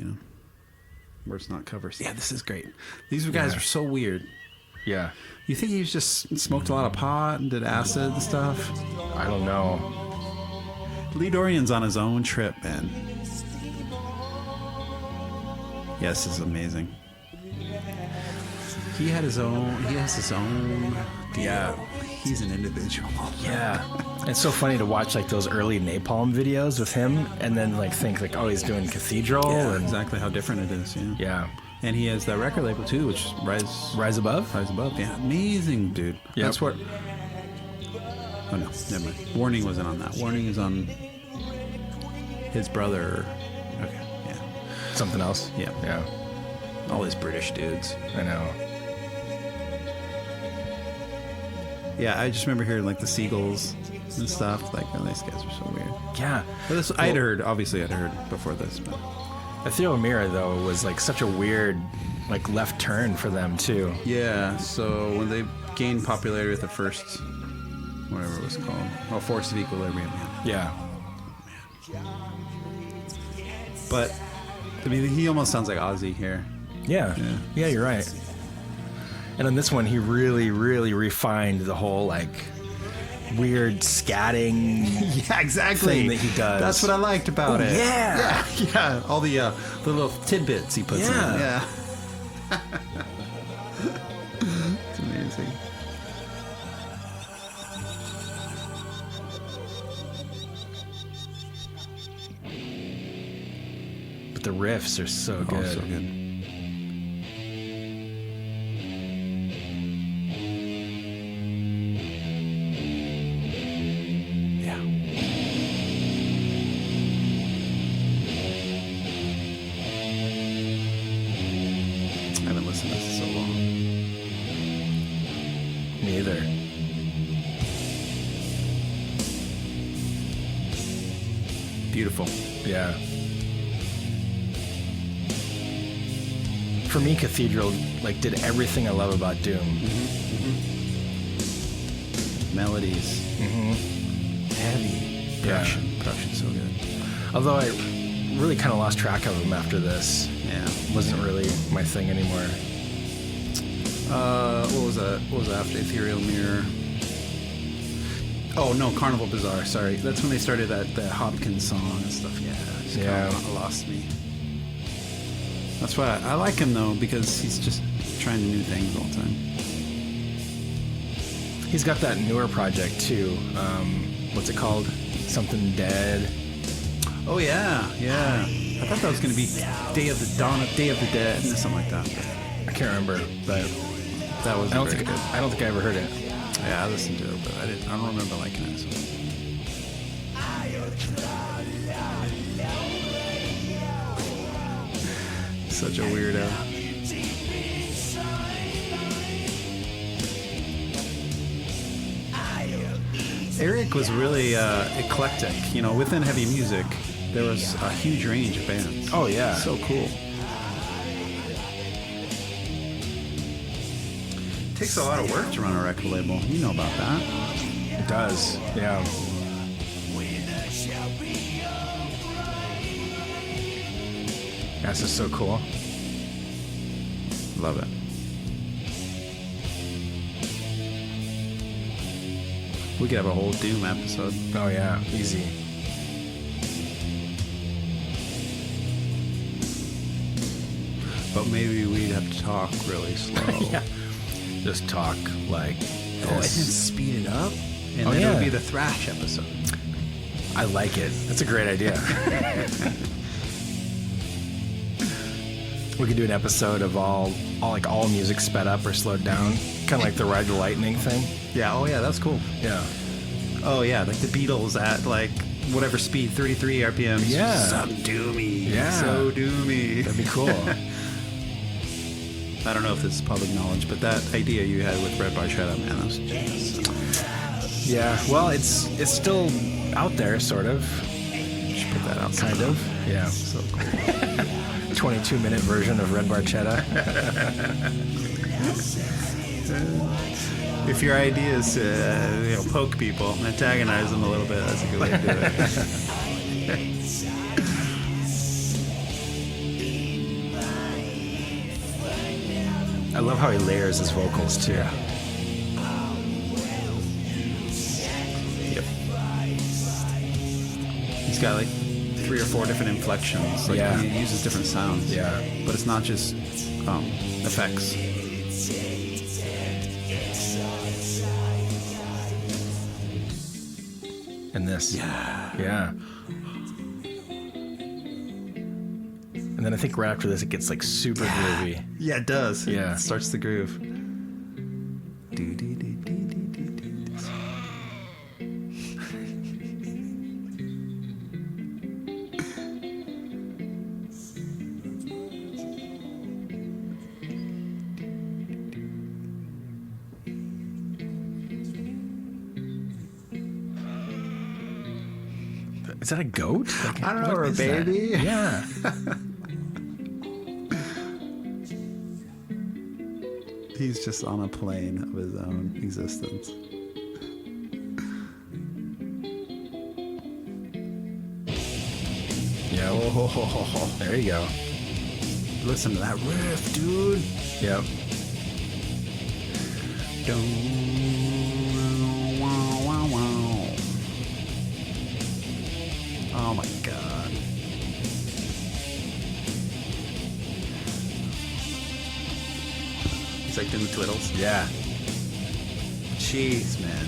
where it's not covers. Yeah, this is great. These guys are so weird. Yeah. You think he just smoked a lot of pot and did acid and stuff? I don't know. Lee Dorian's on his own trip, man. Yes, this is amazing. He has his own. Yeah, he's an individual. Yeah. It's so funny to watch like those early Napalm videos with him and then like think like, oh, he's doing Cathedral. Yeah, and exactly how different it is. Yeah. Yeah. And he has that record label too, which is Rise Above? Rise Above. Yeah, amazing, dude. Yep. That's what. Oh no, never mind. Warning wasn't on that. Warning is on his brother. Okay, yeah. Something else? Yeah. Yeah. All these British dudes. I know. Yeah, I just remember hearing like the Seagulls and stuff. Like, oh, these guys are so weird. Yeah. But this, I'd heard before this. But. Ethereal Mirror, though, was like such a weird like left turn for them, too. Yeah, so when they gained popularity with the first, whatever it was called, Force of Equilibrium. Yeah. But, I mean, he almost sounds like Ozzy here. Yeah. Yeah, you're right. And on this one, he really, really refined the whole like weird scatting Yeah, exactly. thing that he does. That's what I liked about it. Yeah. Yeah. All the little tidbits he puts in. Yeah. It's amazing. But the riffs are so good. Oh, so good. Beautiful. Yeah. For me, Cathedral like did everything I love about Doom. Melodies. Heavy. Production's so good. Although I really kind of lost track of him after this. Yeah. Wasn't really my thing anymore. What was that? What was that after Ethereal Mirror? Oh no, Carnival Bazaar. Sorry, that's when they started that Hopkins song and stuff. Yeah, it's kinda lost me. That's why I like him though, because he's just trying new things all the time. He's got that newer project too. What's it called? Something Dead. Oh yeah. I thought that was gonna be Day of the Dead, and something like that. But I can't remember, but that was I don't very think good. I don't think I ever heard it. Yeah, I listened to it, but I don't remember liking it. So. Such a weirdo. Eric was really eclectic. You know, within heavy music, there was a huge range of bands. Oh yeah, So cool. Takes a lot of work to run a record label. You know about that. it does. Yeah. That's just so cool. Love it. We could have a whole Doom episode. Oh yeah, easy. But maybe we'd have to talk really slow. Yeah. Just talk like Oh, and then this. speed it up. And Oh, then yeah. it'll be the thrash episode. I like it. That's a great idea. We could do an episode of all music sped up or slowed down, kind of like the Ride the Lightning thing. Yeah, oh yeah, that's cool. Yeah. Oh yeah, like the Beatles at like whatever speed, 33 RPMs. Yeah. So doomy. Yeah. So doomy. That'd be cool. I don't know if this is public knowledge, but that idea you had with Red Bar Shadow, man, that was genius. Yeah. Well, it's still out there, sort of. You should put that out. Kind of. Yeah. So cool. 22-minute version of Red Barchetta. If your idea is to poke people, antagonize them a little bit, that's a good way to do it. I love how he layers his vocals too. Yep. He's got like 3 or 4 different inflections. Like Yeah. he uses different sounds. Yeah. But it's not just effects. And this. Yeah. Yeah. And then I think right after this it gets like super groovy. Yeah, it does. Yeah. It starts the groove. Is that a goat? Like, I don't know, what or a is that? baby. Yeah. He's just on a plane of his own existence. Yeah. Oh, there you go. Listen to that riff, dude. Yep. Oh my god. He's like doing the twiddles. Yeah. Jeez, man.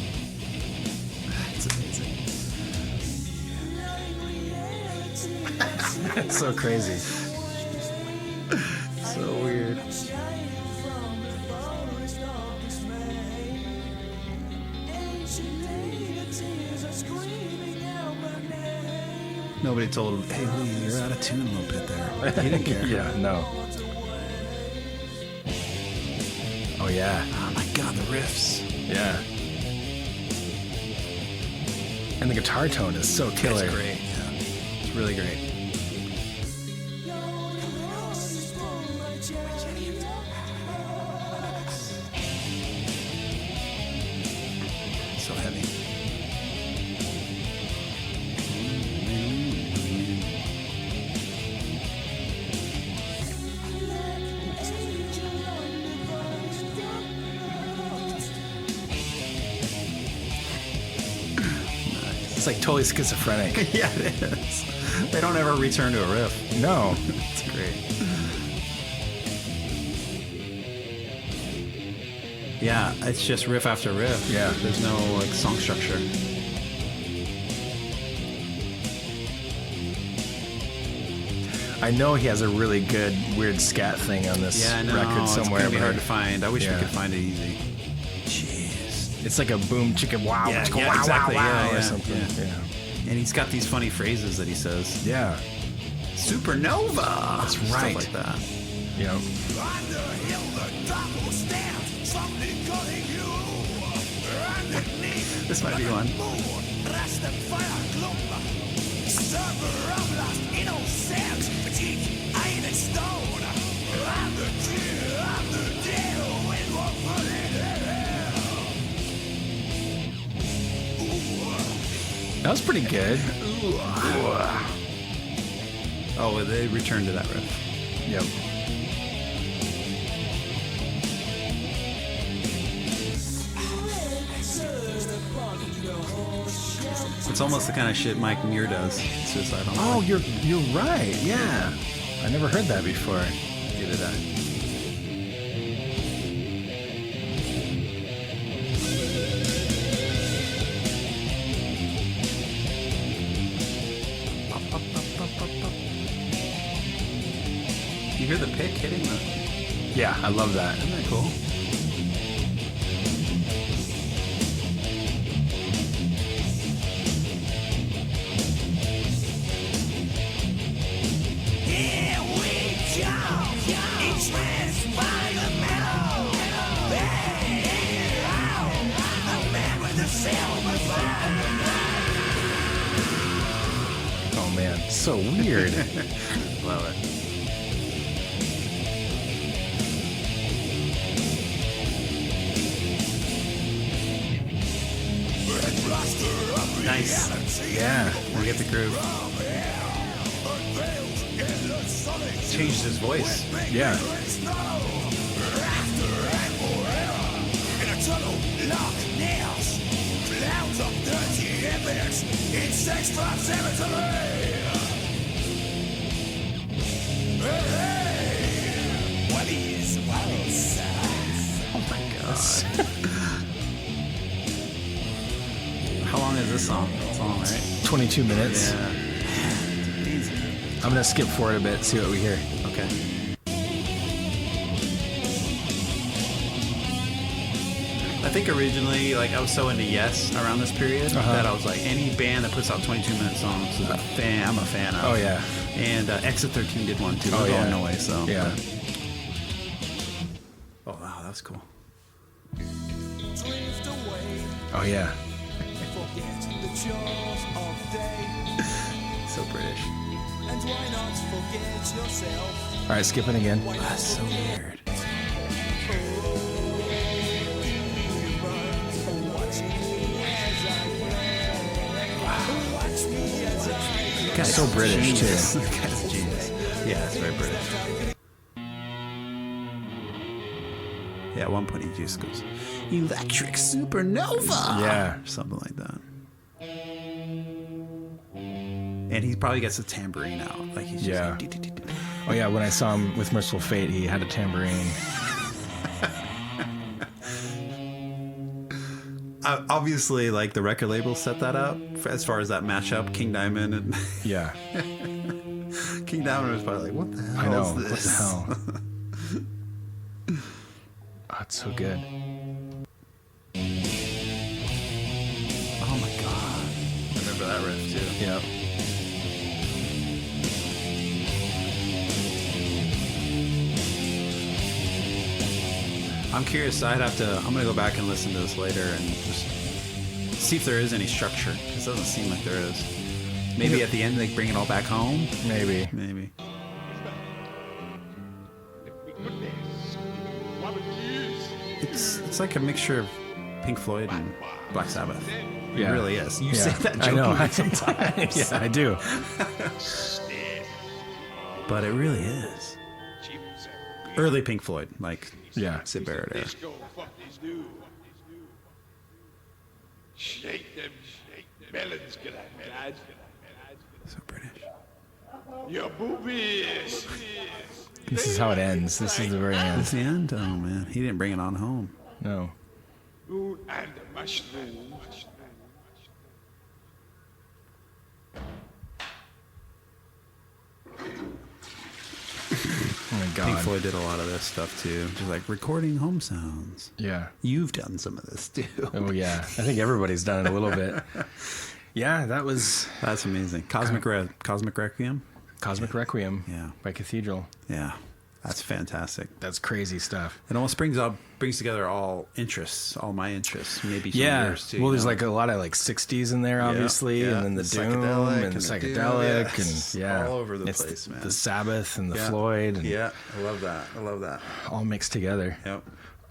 It's amazing. It's so crazy. So weird. Nobody told him, hey, Lee, you're out of tune a little bit there. He didn't care. Yeah, no. Oh, yeah. Oh my god, the riffs. Yeah. And the guitar tone is so killer. It's great. Yeah. It's really great. So heavy. It's like totally schizophrenic. Yeah, it is. They don't ever return to a riff. No. It's great. Yeah, it's just riff after riff. Yeah. There's no like song structure. I know he has a really good weird scat thing on this record somewhere. It's gonna be hard but to find. I wish we Yeah. could find it easy. Jeez. it's like a boom chicka wow, Yeah, chicka yeah, wow, exactly. wow, Yeah, or yeah, something. yeah. Yeah. And he's got these funny phrases that he says. Yeah. Supernova. That's Stuff right. like that. You know. This might be one. That was pretty good. Oh, they returned to that riff. Yep. It's almost the kind of shit Mike Muir does. Suicide on Oh, you're right. Yeah. I never heard that before. Get it out. You hear the pick hitting the... Yeah, I love that. Isn't that cool? Oh man, so weird. Love it. Nice. Yeah. We get the groove. Changed his voice. Yeah. Oh my god. How long is this song? It's long, right? 22 minutes. Yeah. I'm gonna skip forward a bit, see what we hear. Okay. I think originally, like, I was so into Yes around this period that I was like, any band that puts out 22-minute songs is a fan. I'm a fan of. Oh yeah. And Exit 13 did one too. Oh, With yeah. Illinois, so. Yeah. Oh wow, that was cool. Oh yeah. So British. All right, skipping again. That's so weird. Guy's so British Genius. too. This guy's a genius. Yeah, it's very British. Yeah, at one point he just goes, "Electric supernova." Yeah. Or something like that. And he probably gets a tambourine out, like he's just Yeah. like, "Dee-dee-dee-dee." Oh yeah, when I saw him with Merciful Fate, he had a tambourine. Obviously, like the record label set that up as far as that matchup, King Diamond and Yeah. King Diamond was probably like, "What the hell I know. is What the this?" hell? Oh, it's so good. Oh my god! I remember that riff too. Yep. I'm curious. I'm gonna go back and listen to this later and just see if there is any structure. It doesn't seem like there is. Maybe at the end they bring it all back home. Maybe. Maybe. It's like a mixture of Pink Floyd and Black Sabbath. Yeah. It really is. You Yeah. say that I know. jokingly sometimes. Yeah, I do. But it really is. Early Pink Floyd, like Yeah. Sid Barrett era. Shake them, shake them. melons get mad. So British. Your boobies. This is how it ends. This is the very That's end. the end? Oh, man. He didn't bring it on home. No. Moon and mushroom. Oh my Pink God. Floyd did a lot of this stuff, too. Just like recording home sounds. Yeah. You've done some of this, too. Oh yeah. I think everybody's done it a little bit. Yeah, that was That's amazing. Cosmic Requiem? Cosmic Requiem Yeah. by Cathedral. Yeah. That's fantastic. That's crazy stuff. It almost brings together all interests, all my interests, maybe some Yeah. yours too. Well, you there's know? like a lot of like 60s in there, obviously, yeah. and then the, The doom psychedelic and the and the doom, psychedelic yes. and yeah, All over the It's place, man. The Sabbath and the Yeah. Floyd, and Yeah, I love that. I love that. all mixed together. Yep.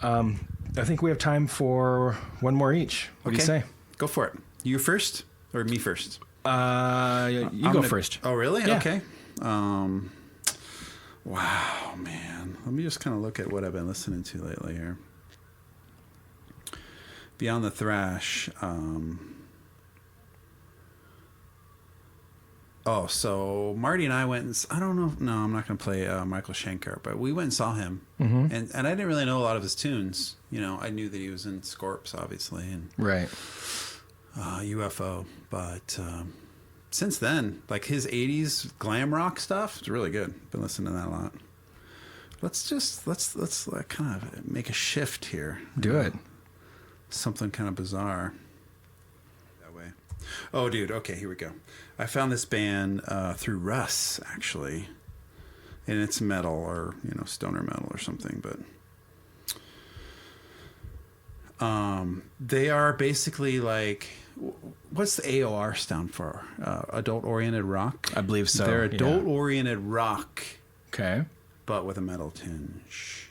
I think we have time for one more each. What do you say? Go for it. You first or me first? You I'm go gonna- first. Oh, really? Yeah. Okay. Wow, man. Let me just kind of look at what I've been listening to lately here. Beyond the Thrash. So Marty and I went and I don't know. No, I'm not going to play Michael Schenker, but we went and saw him, and I didn't really know a lot of his tunes. You know, I knew that he was in Scorps, obviously, and Right. UFO, but since then, like his 80s glam rock stuff, it's really good. Been listening to that a lot. Let's like kind of make a shift here. Do it. Something kind of bizarre. That way. Oh, dude. Okay, here we go. I found this band through Russ, actually, and it's metal or stoner metal or something, but. They are basically like, what's the AOR stand for? Adult oriented rock? I believe so. They're yeah. adult oriented rock, Okay. but with a metal tinge.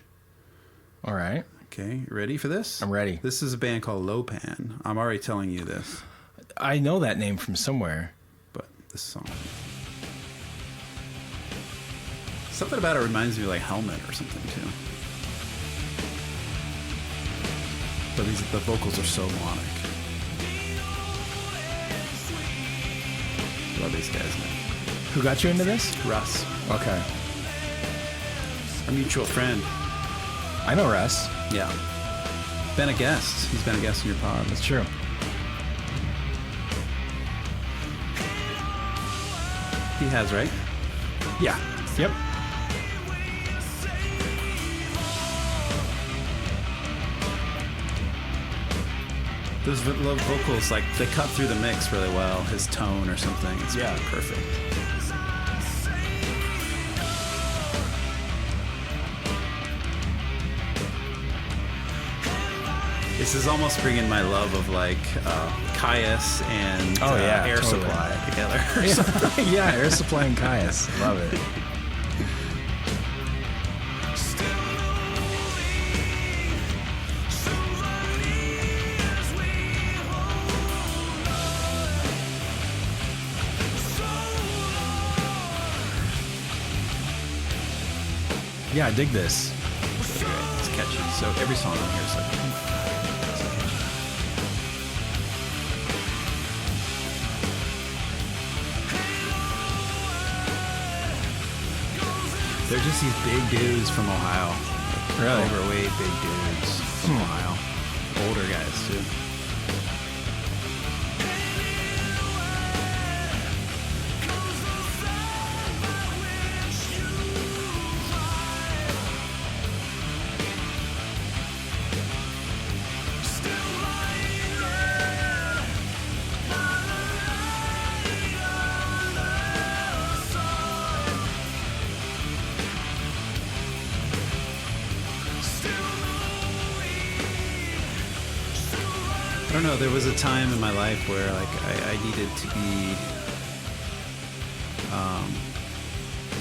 All right. Okay, ready for this? I'm ready. This is a band called Lopan. I'm already telling you this, I know that name from somewhere. but this song. Something about it reminds me of like Helmet or something too. But the vocals are so melodic. Love these guys, man. Who got you into this? Russ, Okay. our mutual friend. I know Russ. Yeah. Been a guest. He's been a guest in your pod. That's true. He has, right? Yeah. Yep. Those vocals, like, they cut through the mix really well. His tone or something. It's Yeah. perfect. This is almost bringing my love of, like, Caius and Air totally. Supply together. Yeah, Air Supply and Caius. Love it. Yeah, I dig this. So great. It's catchy. So every song on here is like, oh my God, it's so catchy. They're just these big dudes from Ohio. Really? Overweight big dudes from Ohio. Older guys too. I don't know. There was a time in my life where, like, I needed to be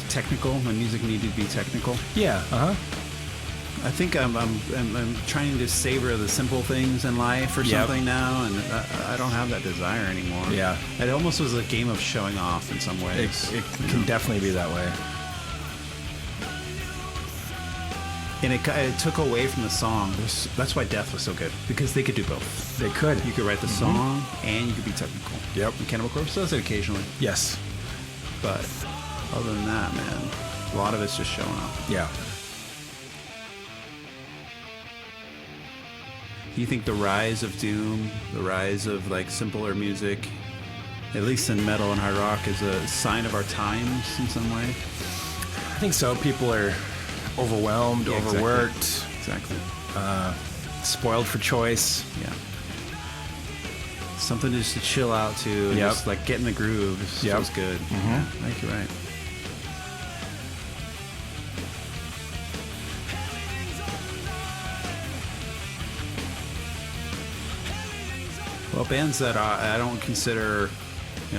technical. My music needed to be technical. Yeah. Uh huh. I think I'm trying to savor the simple things in life or Yep. something now, and I don't have that desire anymore. Yeah. It almost was a game of showing off in some ways. It can definitely be that way. And it took away from the song. That's why Death was so good, because they could do both. They could. You could write the song and you could be technical. Yep. And Cannibal Corpse does it occasionally. Yes. But other than that, man, a lot of it's just showing up. Yeah. Do you think the rise of doom, the rise of like simpler music, at least in metal and hard rock, is a sign of our times in some way? I think so. People are overwhelmed, Yeah, overworked, Exactly. spoiled for choice. Yeah. Something just to chill out to, and Yep. just like get in the groove. Just Yep. feels good. Yeah, I think you're right. Well, bands that I don't consider,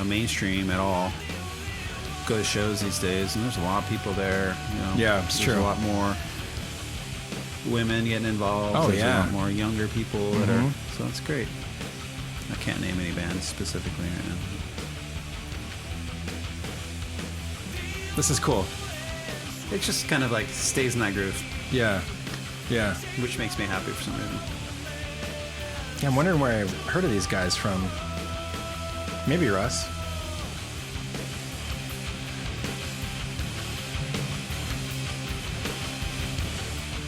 mainstream at all, go to shows these days, and there's a lot of people there. Yeah, it's there's true. a lot more women getting involved. Oh, There's yeah. a lot more younger people that are. So it's great. I can't name any bands specifically right now. This is cool. It just kind of like stays in that groove, Yeah. Yeah. which makes me happy for some reason. Yeah, I'm wondering where I've heard of these guys from. Maybe Russ.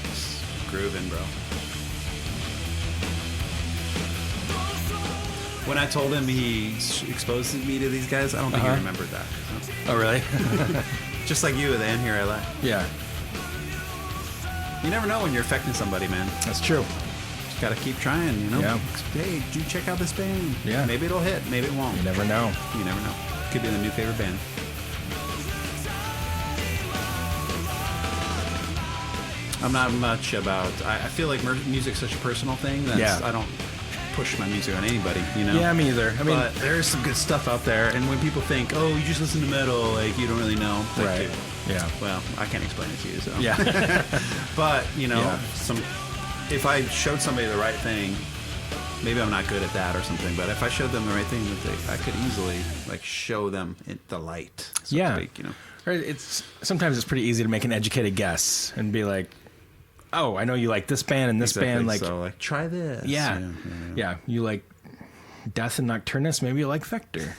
Just grooving, bro. When I told him he exposed me to these guys, I don't think he remembered that. Oh, really? Just like you with the Here I Lie. Yeah. You never know when you're affecting somebody, man. That's true. Just gotta keep trying, Yeah. Hey, do check out this band. Yeah. Maybe it'll hit, maybe it won't. You never know. You never know. Could be the new favorite band. I'm not much about. I feel like music's such a personal thing that Yeah. I don't push my music on anybody. Yeah, me either. I mean, but there's some good stuff out there, and when people think, "Oh, you just listen to metal," like you don't really know. Like, right. dude, Yeah. well, I can't explain it to you. So. Yeah. But Yeah. if I showed somebody the right thing, maybe I'm not good at that or something. But if I showed them the right thing, I could easily like show them the light. So Yeah. to speak, Or sometimes it's pretty easy to make an educated guess and be like, "Oh, I know you like this band and this band." Like, so, like try this. yeah, you like Death and Nocturnus. Maybe you like Vector.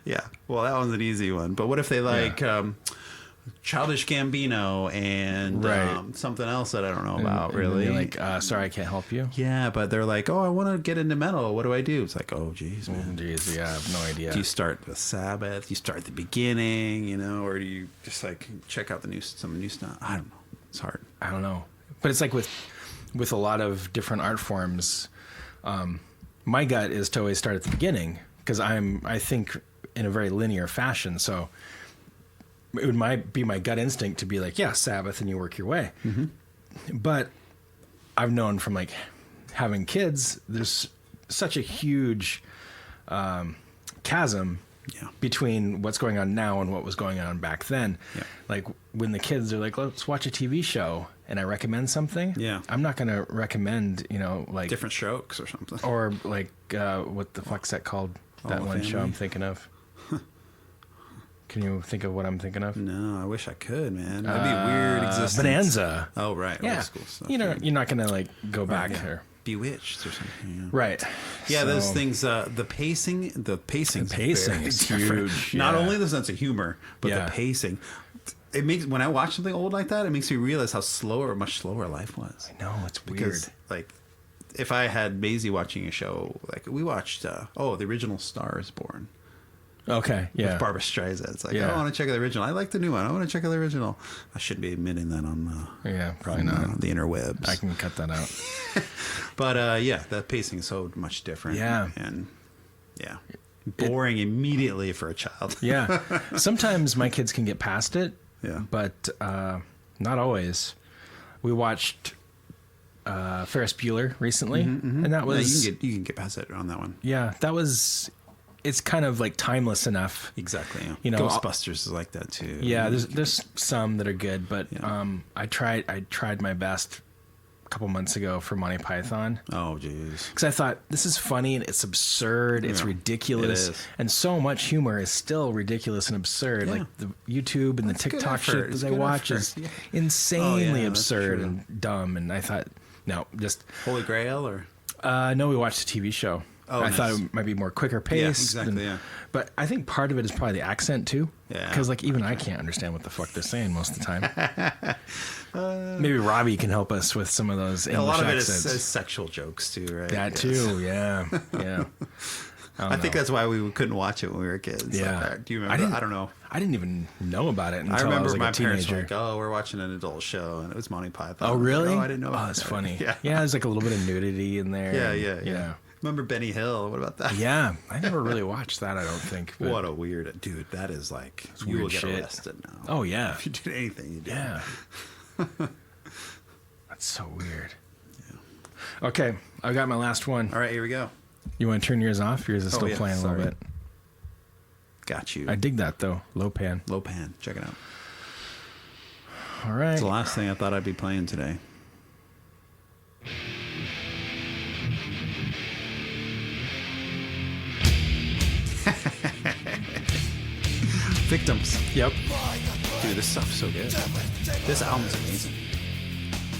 Yeah. Well, that one's an easy one. But what if they like Childish Gambino and Right. something else that I don't know about, And really? you're like, sorry, I can't help you. Yeah, but they're like, "Oh, I want to get into metal. What do I do?" It's like, "Oh, geez, man. Jeez, yeah, I have no idea. Do you start with Sabbath? Do you start at the beginning, or do you just like check out some new stuff? I don't know. It's hard. I don't know, but it's like with a lot of different art forms. My gut is to always start at the beginning because I think in a very linear fashion. So it might be my gut instinct to be like, yeah, Sabbath, and you work your way. Mm-hmm. But I've known from like having kids, there's such a huge chasm between what's going on now and what was going on back then. Yeah. Like when the kids are like, let's watch a TV show, and I recommend something. Yeah. I'm not going to recommend, like Different Strokes or something. or like what the fuck's that called? That the one show Family? I'm thinking of. Can you think of what I'm thinking of? No, I wish I could, man. That'd be a weird existence. Bonanza. Oh, right. Yeah. Old school stuff. You're not going to like go back yeah. there. Bewitched or something. Yeah. Right. Yeah, So- those things. The pacing is huge. Not yeah. only the sense of humor, but Yeah. the pacing. It makes when I watch something old like that, it makes me realize how much slower life was. I know, it's weird. Because like, if I had Maisie watching a show, like we watched, the original Star is Born. Okay, yeah. With Barbara Streisand. It's like, Yeah. I want to check out the original. I like the new one. I want to check out the original. I shouldn't be admitting that on Yeah, probably not. the interwebs. I can cut that out. But yeah, the pacing is so much different. Yeah. And yeah, boring immediately for a child. Yeah. Sometimes my kids can get past it. Yeah. But not always. We watched Ferris Bueller recently, and that was you can get past it on that one. yeah, that was. It's kind of like timeless enough. Exactly. Yeah. You know, Ghostbusters is like that too. Yeah, there's some that are good, but Yeah. I tried my best couple months ago for Monty Python. Oh, jeez. Because I thought, this is funny and it's absurd. It's ridiculous. It is. And so much humor is still ridiculous and absurd. Yeah. Like the YouTube and the TikTok shit It's that I good watch effort. is Yeah. insanely that's absurd true. and dumb. And I thought, no, just... Holy Grail or? no, we watched a TV show. Oh, I nice. thought it might be more quicker pace. Yeah, exactly, yeah. But I think part of it is probably the accent, too. Yeah. Because, like, even I can't understand what the fuck they're saying most of the time. Maybe Robbie can help us with some of those English A lot of it accents. is sexual jokes too, right? That, Yes. too, yeah. Yeah. I think that's why we couldn't watch it when we were kids. Yeah. Like that. Do you remember? I don't know. I didn't even know about it until I I remember was like my a parents teenager. were like, "Oh, we're watching an adult show," and it was Monty Python. Oh, I was like, really? oh, I didn't know. Oh, about that's that. funny. Yeah. Yeah, there's like a little bit of nudity in there. Yeah. Remember Benny Hill? What about that? Yeah, I never really watched that, I don't think. But What a weird dude. That is like you weird will get shit. arrested now. Oh, yeah. If you did anything, you did. Yeah. That's so weird. Yeah. Okay, I got my last one. All right, here we go. You want to turn yours off? Yours is still yeah, playing a sorry. little bit. Got you. I dig that, though. Low pan. Low pan. Check it out. All right. It's the last thing I thought I'd be playing today. Victims. Yep. Dude, this stuff's so good. This album's amazing.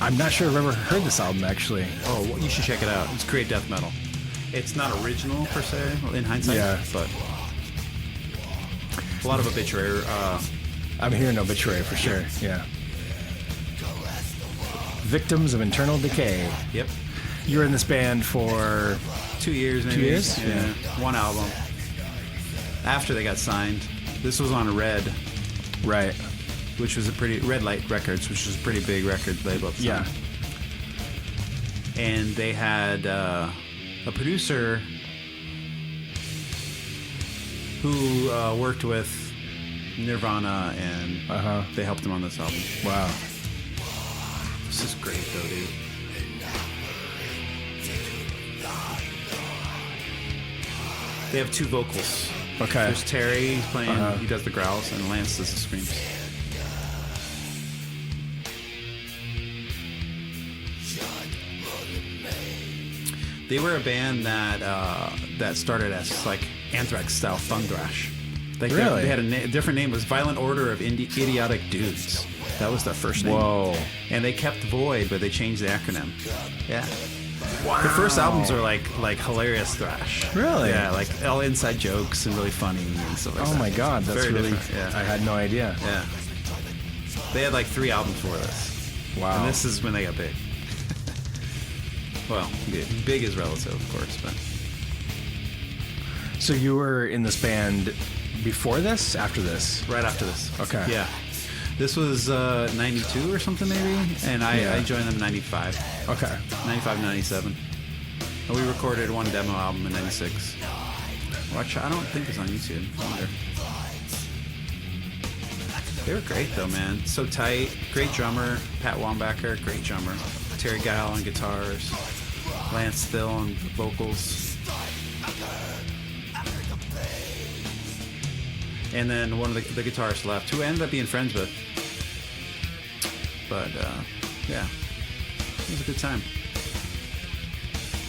I'm not sure I've ever heard this album, actually. Oh, well, you should check it out. It's great death metal. It's not original per se, in hindsight, Yeah. but a lot of obituary. I'm hearing Obituary for sure. Yeah. Victims of Internal Decay. Yep. You were in this band for 2 years, maybe. 2 years? Yeah. One album. After they got signed, this was on Red, right. which was a pretty Red Light Records, which was a pretty big record label at the Yeah. time. And they had a producer who worked with Nirvana, and they helped him on this album. Wow. This is great, though, dude. They have two vocals. Okay. There's Terry, he's playing, he does the growls, and Lance does the screams. They were a band that started as like Anthrax style fun thrash. Really? They had a different name. It was Violent Order of Idiotic Dudes. That was their first name. Whoa. And they kept Void, but they changed the acronym. Yeah. Wow. The first albums are like hilarious thrash. Really? Yeah, like all inside jokes and really funny and stuff like that. Oh my God, that's Very really. different, yeah. I had no idea. Yeah. They had like 3 albums for this. Wow. And this is when they got big. Well, big is relative, of course, but So you were in this band before this, after this? right after this. Okay. Yeah. This was 92 or something maybe, and I joined them in 95. Okay. 95, 97. And we recorded one demo album in 96. Watch, I don't think it's on YouTube. I wonder. They were great though, man. So tight. Great drummer. Pat Wambacher, great drummer. Terry Guile on guitars. Lance Thill on vocals. And then one of the guitarists left, who I ended up being friends with. But, yeah. It was a good time.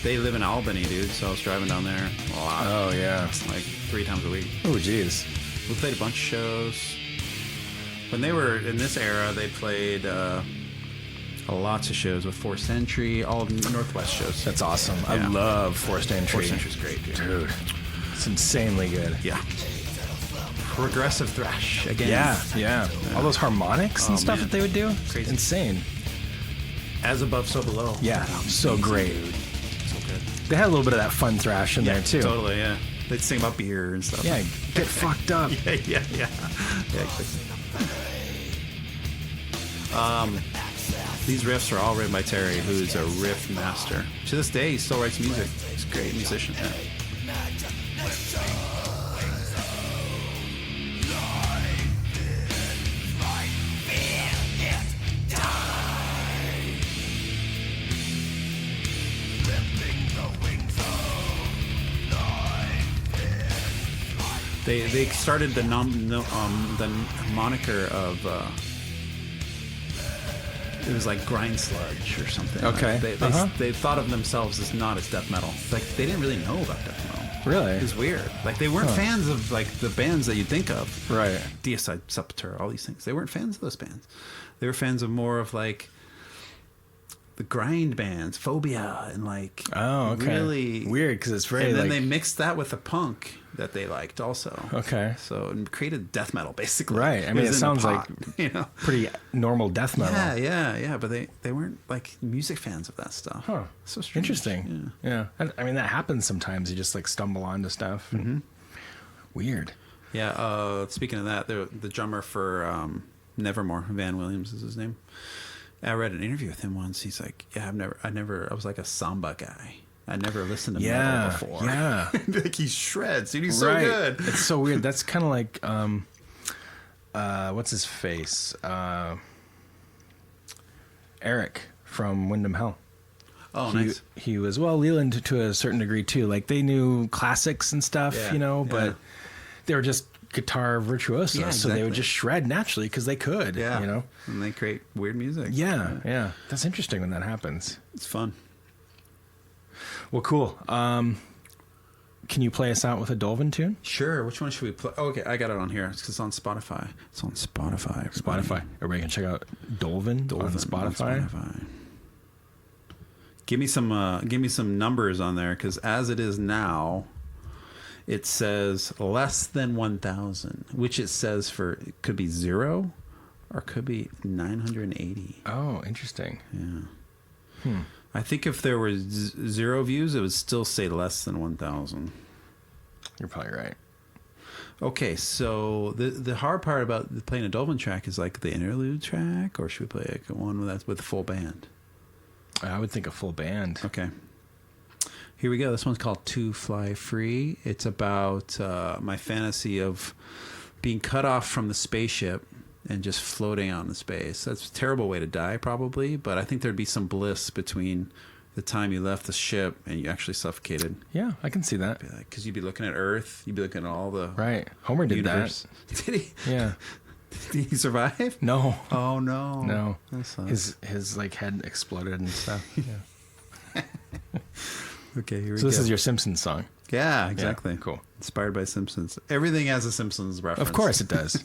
They live in Albany, dude, so I was driving down there a lot. Oh, yeah. Like 3 times a week. Oh, jeez. We played a bunch of shows. When they were in this era, they played lots of shows with Forced Entry, all Northwest shows. That's awesome. I Yeah. love Forced Entry. Forced Entry's great, dude. Dude, it's insanely good. Yeah. Progressive thrash again. Yeah. All those harmonics and Oh, stuff man. that they would do. Crazy. Insane. As Above, So Below. Yeah, so Amazing, great. dude. So good. They had a little bit of that fun thrash in there, too. Totally, yeah. They'd sing about beer and stuff. Yeah, get fucked up. Yeah, exactly. These riffs are all written by Terry, who's a riff master. To this day, he still writes music. He's a great musician. Yeah. They started the moniker of It was like grind sludge or something. Okay. Like they thought of themselves as not as death metal. Like they didn't really know about death metal. Really? It was weird. Like they weren't fans of like the bands that you think of. Right. Deicide, Sepultura, all these things. They weren't fans of those bands. They were fans of more of like the grind bands, Phobia, and like really weird because it's very. And then like, they mixed that with the punk that they liked also. Okay. So and created death metal basically. Right. I mean, it was sounds pop, like pretty normal death metal. Yeah. But they weren't like music fans of that stuff. Huh. So strange. Interesting. Yeah. I mean, that happens sometimes. You just like stumble onto stuff. Mm-hmm. Weird. Yeah. Speaking of that, the drummer for Nevermore, Van Williams is his name. I read an interview with him once. He's like, "Yeah, I was like a samba guy. I never listened to metal before." Yeah, like he shreds, dude. He's so good. It's so weird. That's kind of like, what's his face? Eric from Wyndham Hell. Oh, nice. He was, well, Leland to a certain degree too. Like they knew classics and stuff, but they were just guitar virtuosos, so they would just shred naturally because they could, and they create weird music. Yeah. That's interesting when that happens. It's fun. Well, cool. Can you play us out with a Dolven tune? Sure. Which one should we play? Oh, okay, I got it on here. It's on Spotify. It's on Spotify. Everybody can check out Dolven on Spotify. Give me some numbers on there, because as it is now, it says less than 1,000, which it says for it could be 0 or could be 980. Oh, interesting. Yeah. I think if there were 0 views, it would still say less than 1,000. You're probably right. Okay, so the hard part about playing a Dolven track is like the interlude track, or should we play like one with a full band? I would think a full band. Okay. Here we go. This one's called To Fly Free. It's about my fantasy of being cut off from the spaceship and just floating out in space. That's a terrible way to die, probably, but I think there'd be some bliss between the time you left the ship and you actually suffocated. Yeah, I can see that. Because you'd be looking at Earth, you'd be looking at all the right. Homer did universe. That. Did he? Yeah. Did he survive? No. Oh no. No. His like head exploded and stuff. Yeah. Okay, here we go. So this is your Simpsons song. Yeah, exactly. Yeah, cool. Inspired by Simpsons. Everything has a Simpsons reference. Of course it does.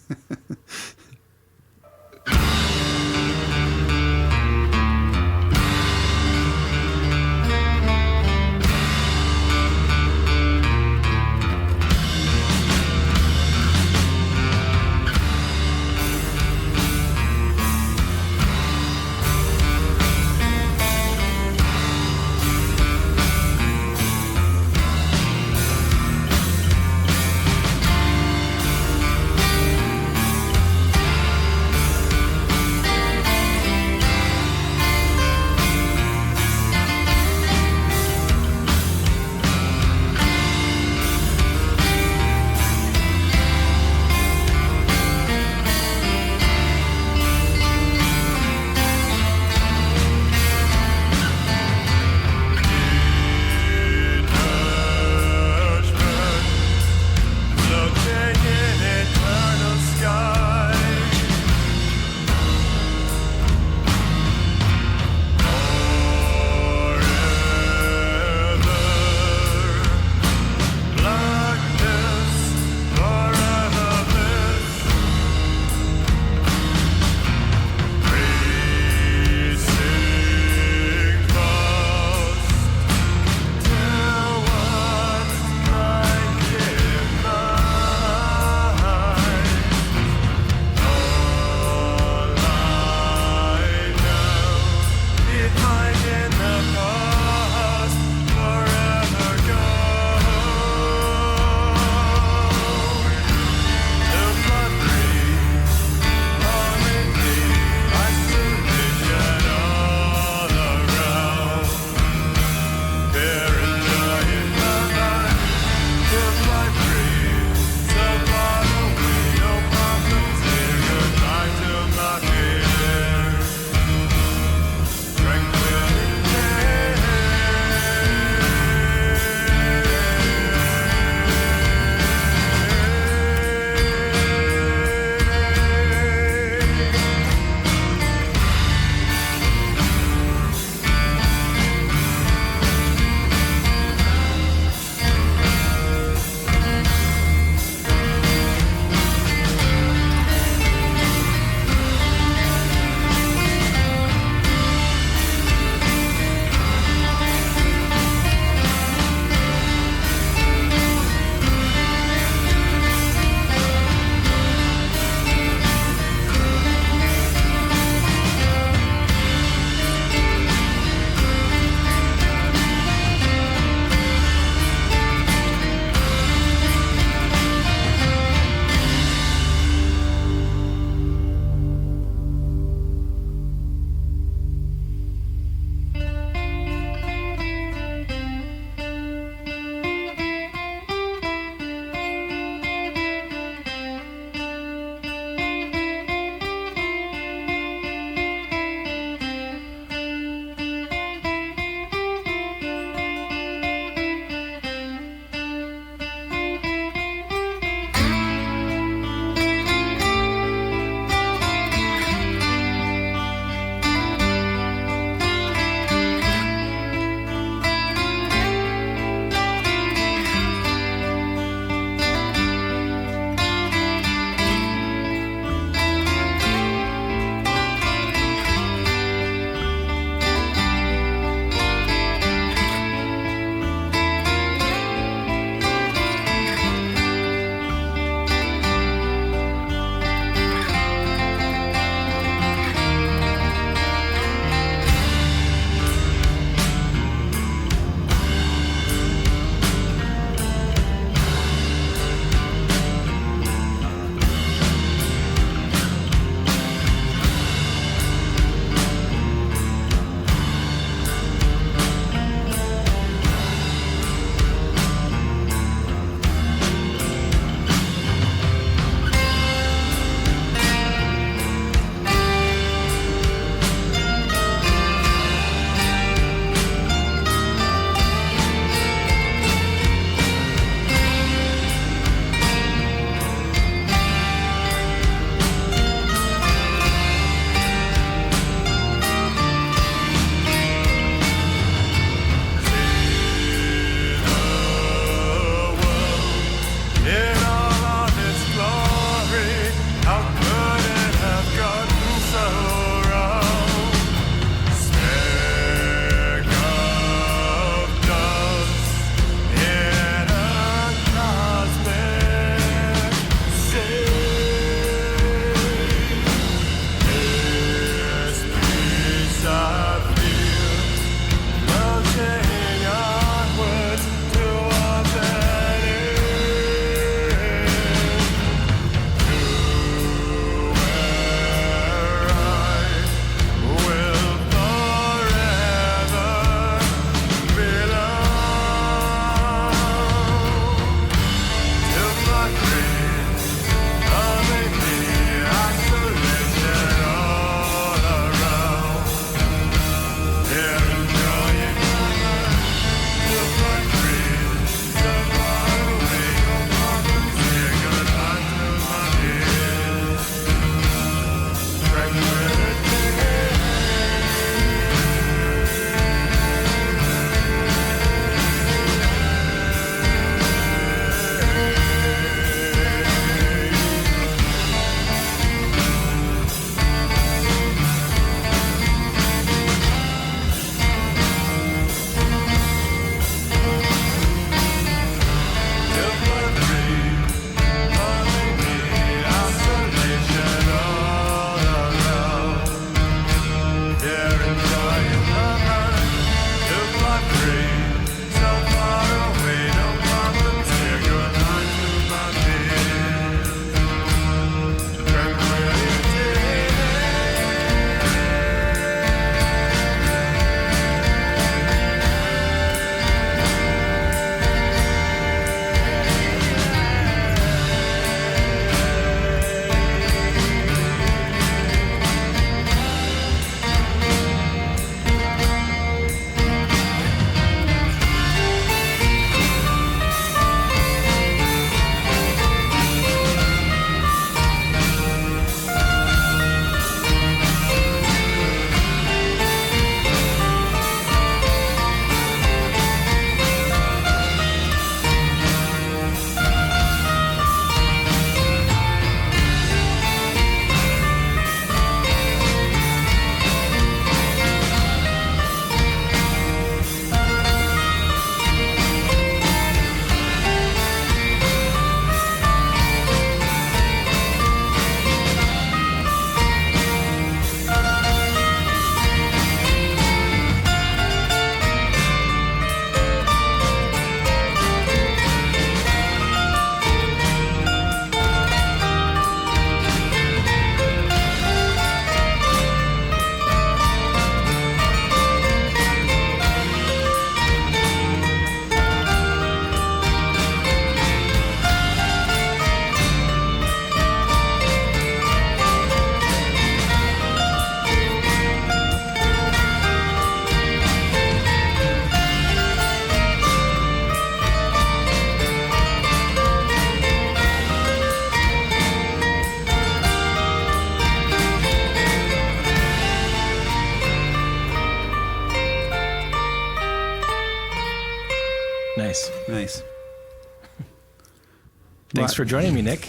Thanks for joining me, Nick.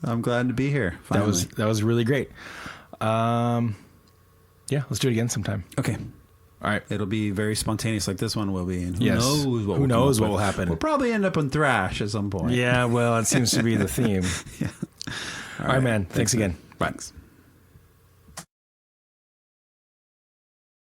I'm glad to be here. Finally. That was really great. Yeah, let's do it again sometime. Okay. All right. It'll be very spontaneous like this one will be. And who Yes. knows what, Who knows what will happen. We'll probably end up on thrash at some point. Yeah, well, it seems to be the theme. Yeah. All right, man. Thanks again. Thanks.